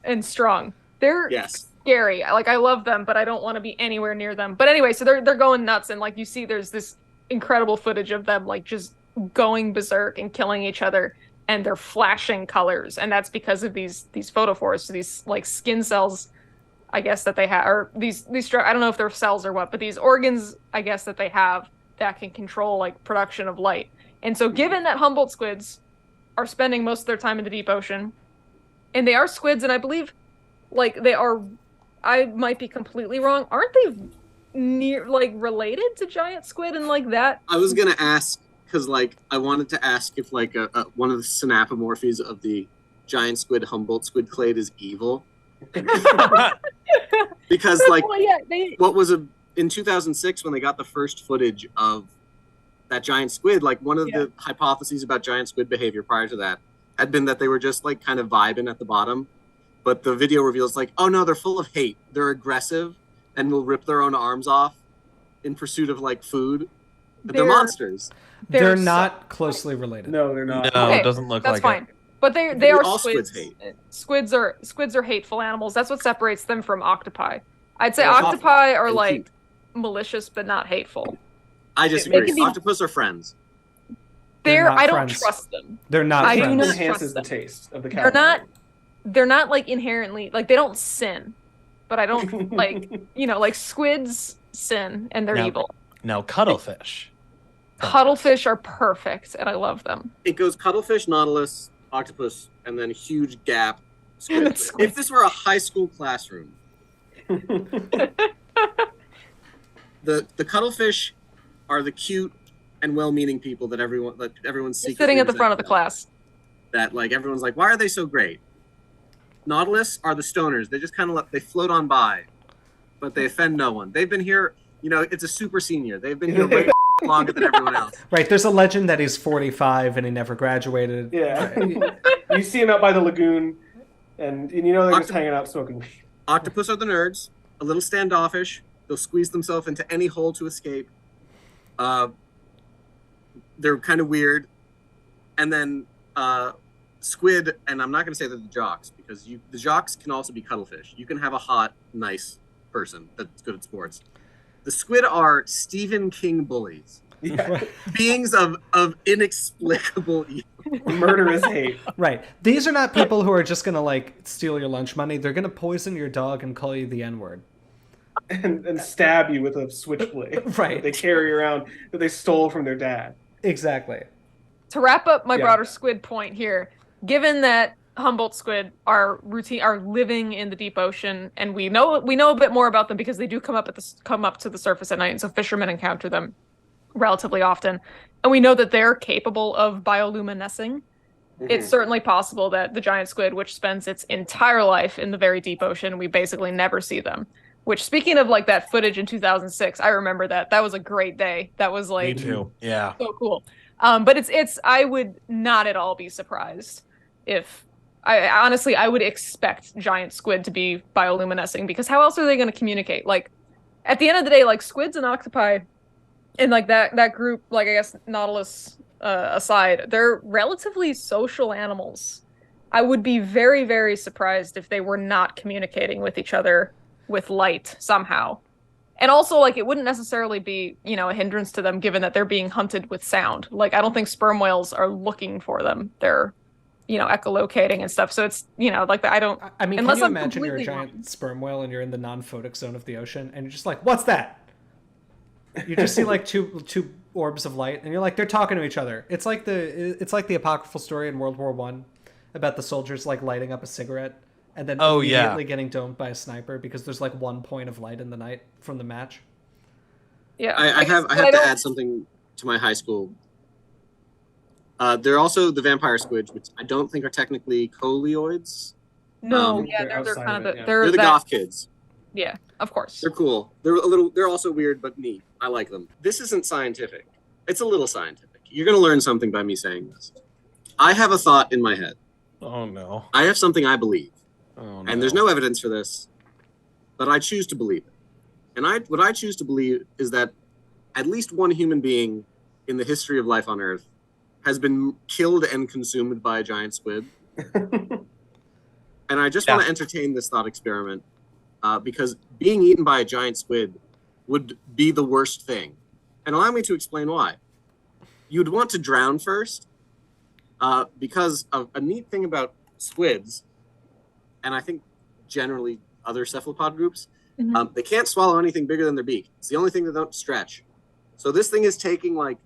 and strong. They're Yes. scary. Like I love them, but I don't want to be anywhere near them. But anyway, so they're going nuts, and like you see, there's this incredible footage of them like just going berserk and killing each other, and they're flashing colors, and that's because of these photophores, these like skin cells, I guess that they have, or these I don't know if they're cells or what, but these organs, I guess that they have that can control like production of light. And so, given that Humboldt squids are spending most of their time in the deep ocean, and they are squids, and I believe like they are, I might be completely wrong, aren't they near like related to giant squid and like that? I was gonna ask because like I wanted to ask if like a one of the synapomorphies of the giant squid Humboldt squid clade is evil. Because like Well, yeah, they, what was in 2006 when they got the first footage of that giant squid, like one of Yeah. the hypotheses about giant squid behavior prior to that had been that they were just like kind of vibing at the bottom, but the video reveals like, oh no, they're full of hate, they're aggressive and will rip their own arms off in pursuit of like food. But they're monsters. They're so- not closely related. No, they're not. No, Okay, it doesn't look that's like fine. it. But they are All squids. squids hate. Squids are hateful animals. That's what separates them from octopi. I'd say They're awful. octopi are And like cute. malicious but not hateful. I They disagree. can be- Octopus are friends. They're not I don't friends. trust them. They're not I do friends. not Enhances trust the taste of the They're calamari. they're not like inherently like they don't sin, but I don't like like squids sin and they're No. evil. Now, cuttlefish. Cuttlefish are perfect and I love them. It goes cuttlefish, nautilus, octopus, and then huge gap And then squid. squid. If this were a high school classroom, the cuttlefish are the cute and well-meaning people that everyone's You're secretly sitting at the front of the resentful class. That like everyone's like, why are they so great? Nautilus are the stoners. They just kind of they float on by, but they offend no one. They've been here. It's a super senior. They've been here way longer than everyone else. Right, there's a legend that he's 45 and he never graduated. Yeah. You see them out by the lagoon, and you know they're just hanging out smoking weed. Octopus are the nerds, a little standoffish. They'll squeeze themselves into any hole to escape. They're kind of weird. And then squid, and I'm not going to say they're the jocks, because the jocks can also be cuttlefish. You can have a hot, nice person that's good at sports. The squid are Stephen King bullies. Yeah. Beings of inexplicable evil. Murderous hate. Right. These are not people who are just going to, like, steal your lunch money. They're going to poison your dog and call you the N-word. And stab you with a switchblade. Right. That they carry around that they stole from their dad. Exactly. To wrap up my Yeah. broader squid point here, given that Humboldt squid are living in the deep ocean, and we know a bit more about them because they do come up to the surface at night, and so fishermen encounter them relatively often, and we know that they're capable of bioluminescing. It's certainly possible that the giant squid, which spends its entire life in the very deep ocean, we basically never see them. Which, speaking of like that footage in 2006, I remember that was a great day. That was like Me too. Yeah. so cool. But it's I would not at all be surprised if I would expect giant squid to be bioluminescing, because how else are they going to communicate? Like at the end of the day, like squids and octopi and like that group, like I guess Nautilus, aside, they're relatively social animals. I would be very, very surprised if they were not communicating with each other with light somehow. And also, like, it wouldn't necessarily be, a hindrance to them given that they're being hunted with sound. Like, I don't think sperm whales are looking for them. They're, echolocating and stuff. So it's, like, I don't... I mean, unless can you I'm imagine you're a completely giant wrong. sperm whale and you're in the non-photic zone of the ocean and you're just like, what's that? You just see like two orbs of light and you're like, they're talking to each other. It's like the apocryphal story in World War One about the soldiers like lighting up a cigarette and then immediately getting domed by a sniper because there's like 1 point of light in the night from the match. Yeah. I have to add something to my high school. There are also the vampire squids, which I don't think are technically coleoids. No, They're they're outside kind of of it, yeah. they're They're the that, goth kids. Yeah, of course. They're cool. They're also weird but neat. I like them. This isn't scientific. It's a little scientific. You're going to learn something by me saying this. I have a thought in my head. Oh no. I have something I believe. Oh, And there's no evidence for this, but I choose to believe it. And what I choose to believe is that at least one human being in the history of life on Earth has been killed and consumed by a giant squid. And I just want to entertain this thought experiment because being eaten by a giant squid would be the worst thing. And allow me to explain why. You'd want to drown first because a neat thing about squids, and I think generally other cephalopod groups, they can't swallow anything bigger than their beak. It's the only thing that don't stretch. So this thing is taking like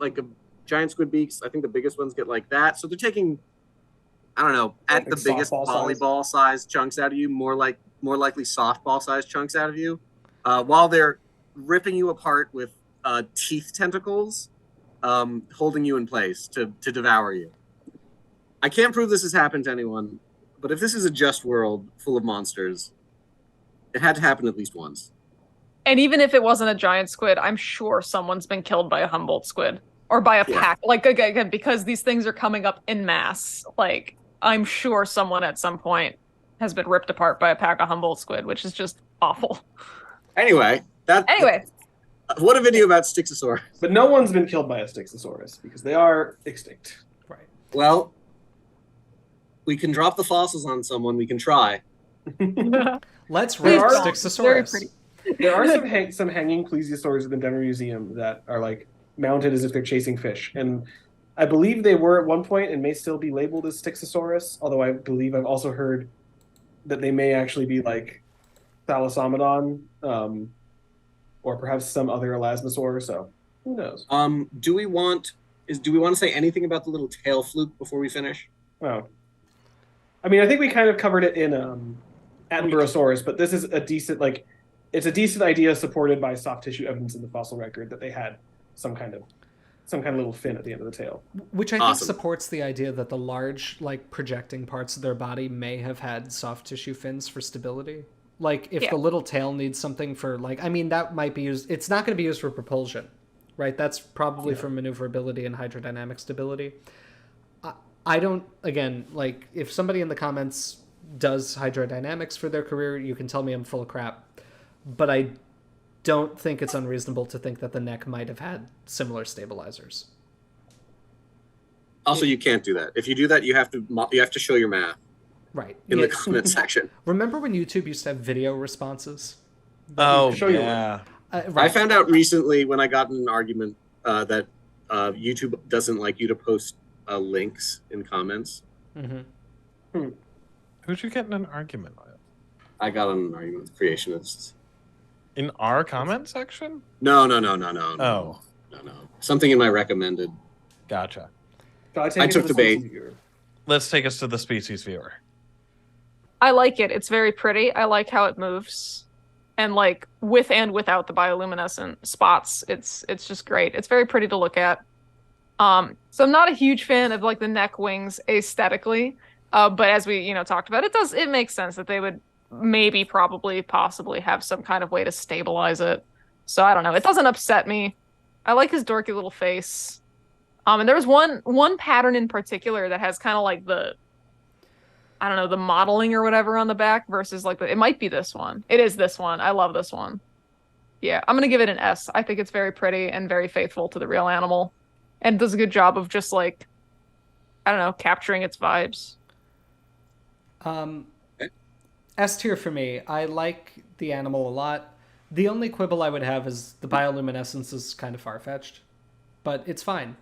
a giant squid beaks. I think the biggest ones get like that. So they're taking, I don't know, at the biggest volleyball size chunks out of you, more likely softball size chunks out of you, while they're ripping you apart with teeth tentacles, holding you in place to devour you. I can't prove this has happened to anyone, but if this is a just world full of monsters, it had to happen at least once. And even if it wasn't a giant squid, I'm sure someone's been killed by a Humboldt squid or by a pack. Like, again, because these things are coming up in mass. Like, I'm sure someone at some point has been ripped apart by a pack of Humboldt squid, which is just awful. Anyway. What a video about Styxosaurus. But no one's been killed by a Styxosaurus because they are extinct. Right. Well, we can drop the fossils on someone. We can try. Let's rip Very Styxosaurus. pretty. There are some hanging plesiosaurs at the Denver Museum that are like mounted as if they're chasing fish, and I believe they were at one point and may still be labeled as Styxosaurus. Although I believe I've also heard that they may actually be like Thalassamodon, or perhaps some other elasmosaur. So who knows? Do we want to say anything about the little tail fluke before we finish? Well, I mean, I think we kind of covered it in Attenborosaurus, but this is a decent it's a decent idea supported by soft tissue evidence in the fossil record that they had some kind of little fin at the end of the tail. Which I think supports the idea that the large, like, projecting parts of their body may have had soft tissue fins for stability. Like, if the little tail needs something for, like, I mean, that might be used. It's not going to be used for propulsion, right? That's probably for maneuverability and hydrodynamic stability. I don't, again, like, if somebody in the comments does hydrodynamics for their career, you can tell me I'm full of crap. But I don't think it's unreasonable to think that the neck might have had similar stabilizers. Also, you can't do that. If you do that, you have to show your math. Right. In the comment section. Remember when YouTube used to have video responses? Oh, show you yeah. Right. I found out recently when I got in an argument that YouTube doesn't like you to post links in comments. Mm-hmm. Who'd you get in an argument with? I got in an argument with creationists. In our comment section? No. Oh. No. Something in my recommended. Gotcha. So I took the bait. Let's take us to the species viewer. I like it. It's very pretty. I like how it moves. And like with and without the bioluminescent spots, it's just great. It's very pretty to look at. So I'm not a huge fan of like the neck wings aesthetically. But as we, talked about, it makes sense that they would maybe possibly have some kind of way to stabilize it. So I don't know. It doesn't upset me. I like his dorky little face. And there was one pattern in particular that has kind of like the modeling or whatever on the back versus like it might be this one. It is this one. I love this one. Yeah, I'm going to give it an S. I think it's very pretty and very faithful to the real animal. and does a good job of just like, I don't know, capturing its vibes. Um, S tier for me. I like the animal a lot. The only quibble I would have is the bioluminescence is kind of far fetched, but it's fine.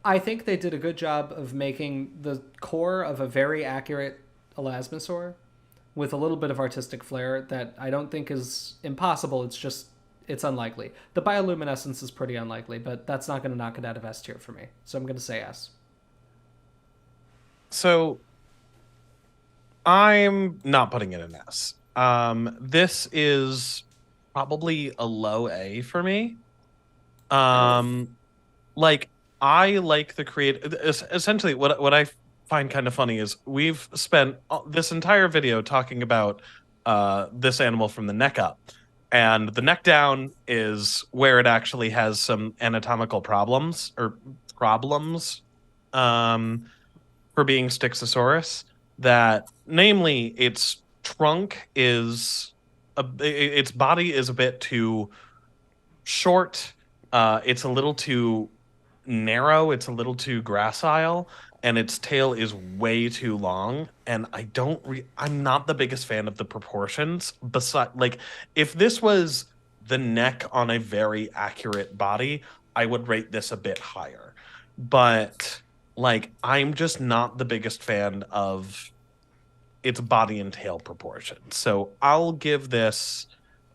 I think they did a good job of making the core of a very accurate elasmosaur with a little bit of artistic flair that I don't think is impossible. It's just it's unlikely. The bioluminescence is pretty unlikely, but that's not going to knock it out of S tier for me. So I'm going to say S. So I'm not putting it in S. This is probably a low A for me. Like I like the essentially what I find kind of funny is we've spent this entire video talking about this animal from the neck up, and the neck down is where it actually has some anatomical problems for being Styxosaurus, that namely its trunk is its body is a bit too short, it's a little too narrow, it's a little too gracile, and its tail is way too long. And I'm not the biggest fan of the proportions. Besides, like, if this was the neck on a very accurate body, I would rate this a bit higher. But like, I'm just not the biggest fan of its body and tail proportions. So I'll give this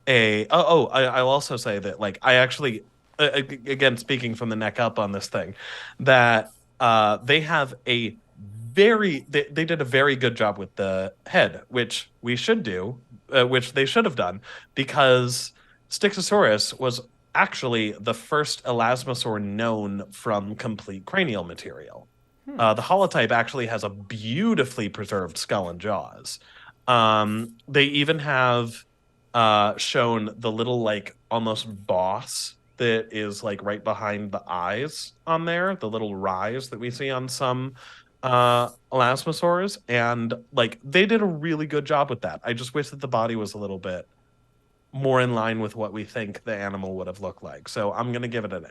I'll also say that, like, I actually, again, speaking from the neck up on this thing, that they have they did a very good job with the head, which we should do, which they should have done, because Styxosaurus was actually the first elasmosaur known from complete cranial material. The holotype actually has a beautifully preserved skull and jaws. They even have shown the little, like, almost boss that is like right behind the eyes on there, the little rise that we see on some elasmosaurs, and like they did a really good job with that. I just wish that the body was a little bit more in line with what we think the animal would have looked like. So I'm gonna give it an A.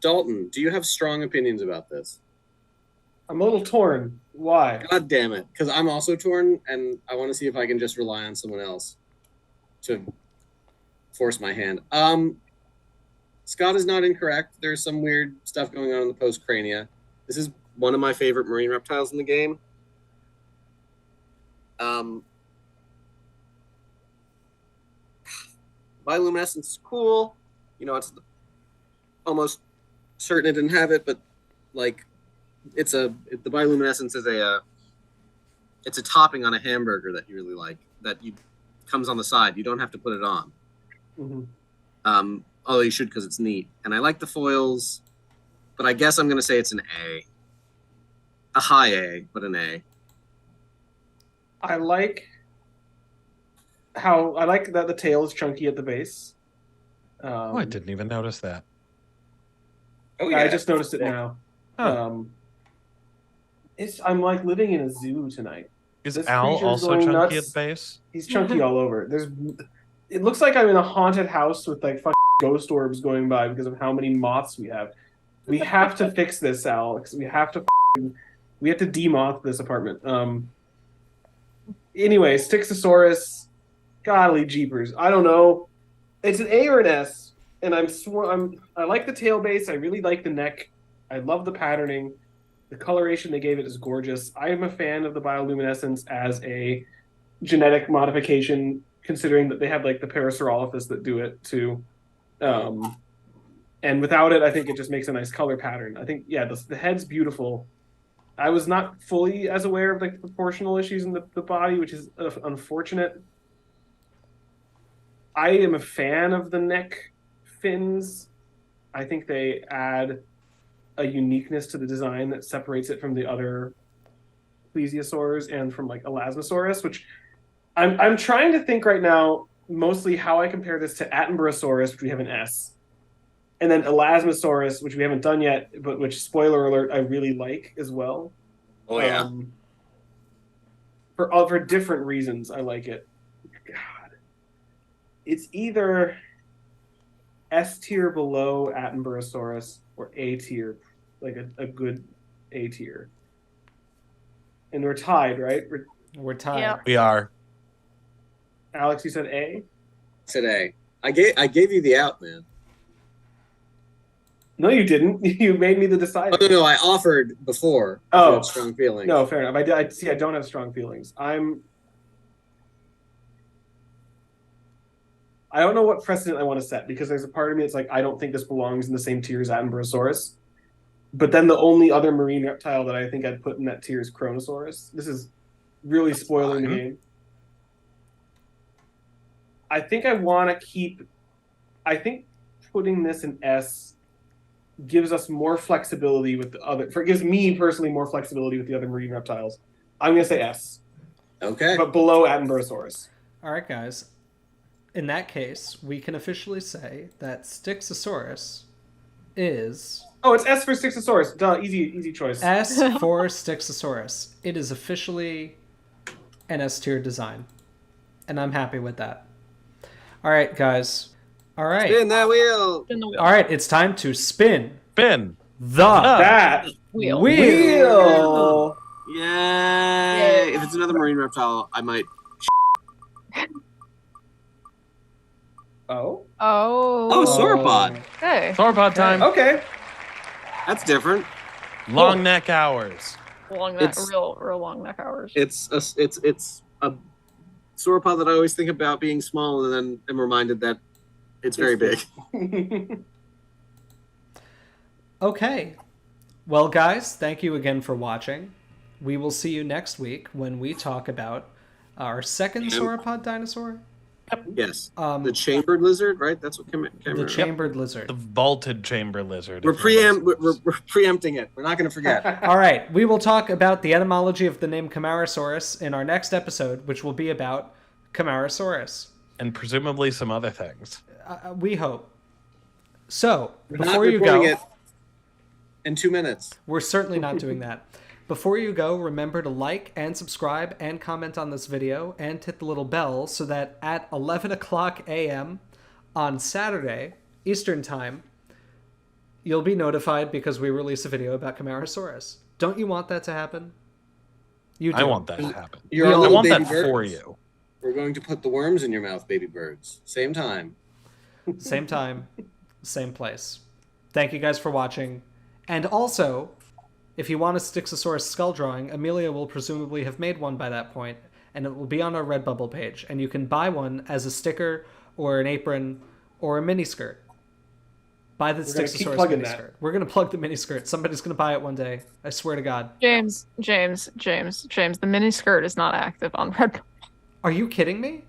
Dalton, do you have strong opinions about this? I'm a little torn. Why? God damn it. Because I'm also torn, and I want to see if I can just rely on someone else to force my hand. Scott is not incorrect. There's some weird stuff going on in the postcrania. This is one of my favorite marine reptiles in the game. Bioluminescence is cool. You know, it's almost certain it didn't have it, but like the bioluminescence is it's a topping on a hamburger that you really like, that you comes on the side. You don't have to put it on. Mm-hmm. Although you should, because it's neat. And I like the foils, but I guess I'm going to say it's an A. A high A, but an A. I like that the tail is chunky at the base. I didn't even notice that. Oh yeah, I just noticed it now. Huh. I'm like living in a zoo tonight. Is This Al creature's also going chunky nuts. at the base? He's chunky all over. It looks like I'm in a haunted house with like fucking ghost orbs going by because of how many moths we have. We have to fix this, Alex. We have to demoth this apartment. Anyway, Styxosaurus, godly jeepers. I don't know. It's an A or an S, and I like the tail base. I really like the neck. I love the patterning. The coloration they gave it is gorgeous. I am a fan of the bioluminescence as a genetic modification, considering that they have like the Parasaurolophus that do it too. And without it, I think it just makes a nice color pattern. I think, yeah, the head's beautiful. I was not fully as aware of like the proportional issues in the body, which is unfortunate. I am a fan of the neck fins. I think they add a uniqueness to the design that separates it from the other plesiosaurs and from like Elasmosaurus, which I'm trying to think right now mostly how I compare this to Attenborosaurus, which we have an S, and then Elasmosaurus, which we haven't done yet, but which, spoiler alert, I really like as well. Oh yeah. For different reasons, I like it. God, it's either S tier below Attenborosaurus or A tier, like a good A tier. And we're tied, right? We're tied. Yep. We are. Alex, you said A? Today, I gave you the out, man. No, you didn't. You made me the decider. Oh, no, I offered before. Oh. You had strong feelings. No, fair enough. I see. I don't have strong feelings. I don't know what precedent I want to set because there's a part of me that's like, I don't think this belongs in the same tier as Attenborosaurus. But then the only other marine reptile that I think I'd put in that tier is Kronosaurus. This is really spoiling the game. I think I want to keep. I think putting this in S gives us more flexibility with the other. Gives me personally more flexibility with the other marine reptiles. I'm gonna say S. Okay. But below Attenborosaurus. All right, guys. In that case, we can officially say that Styxosaurus is Oh, it's S for Styxosaurus. Duh, easy choice. S for Styxosaurus. It is officially an S tier design, and I'm happy with that. All right, guys. All right. Spin that wheel. In the wheel. All right, it's time to spin Ben. That Wheel. wheel. Yay! If it's another marine reptile, I might. Oh. Oh, sauropod. Okay. Sauropod time. Okay. That's different. Long neck hours. Long neck, real long neck hours. It's a sauropod that I always think about being small, and then am reminded that it's very big. Okay. Well, guys, thank you again for watching. We will see you next week when we talk about our second sauropod dinosaur. Yes. Um, The chambered lizard, right? That's what came the chambered lizard. The vaulted chamber lizard. We're preempting it. We're not going to forget. All right, we will talk about the etymology of the name Camarasaurus in our next episode, which will be about Camarasaurus. And presumably some other things. We hope. So, We're before not you recording go, it in 2 minutes. we're certainly not doing that. Before you go, remember to like and subscribe and comment on this video and hit the little bell so that at 11 o'clock a.m. on Saturday, Eastern Time, you'll be notified because we release a video about Camarasaurus. Don't you want that to happen? You do. I want that to happen. You're We all all I little want that baby for birds. you. We're going to put the worms in your mouth, baby birds. Same time. Same time, same place. Thank you guys for watching. And also, if you want a Styxosaurus skull drawing, Amelia will presumably have made one by that point, and it will be on our Redbubble page, and you can buy one as a sticker or an apron or a miniskirt. Buy the Styxosaurus miniskirt. We're going to plug the miniskirt. Somebody's going to buy it one day. I swear to God. James, the miniskirt is not active on Redbubble. Are you kidding me?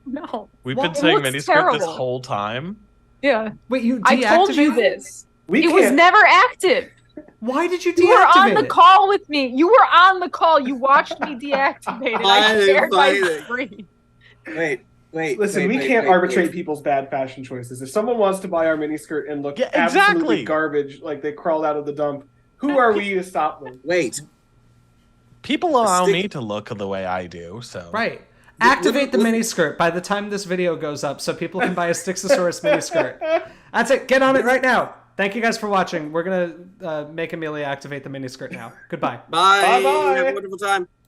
No. We've Well, been it saying looks miniskirt terrible. this whole time. Yeah. Wait, you I deactivated told you it? this. We It was can't. never active. Why did you You were deactivate on the it? call with me. You were on the call. You watched me deactivate it. I shared my Fighting. screen. Wait. Listen, we can't arbitrate people's bad fashion choices. If someone wants to buy our miniskirt and look Yeah, absolutely exactly. garbage, like they crawled out of the dump, who are we to stop them? Wait. People allow Stick- me to look the way I do, so. Right. Activate the miniskirt by the time this video goes up so people can buy a Styxosaurus miniskirt. That's it. Get on it right now. Thank you guys for watching. We're going to make Amelia activate the miniskirt now. Goodbye. Bye. Bye-bye. Have a wonderful time.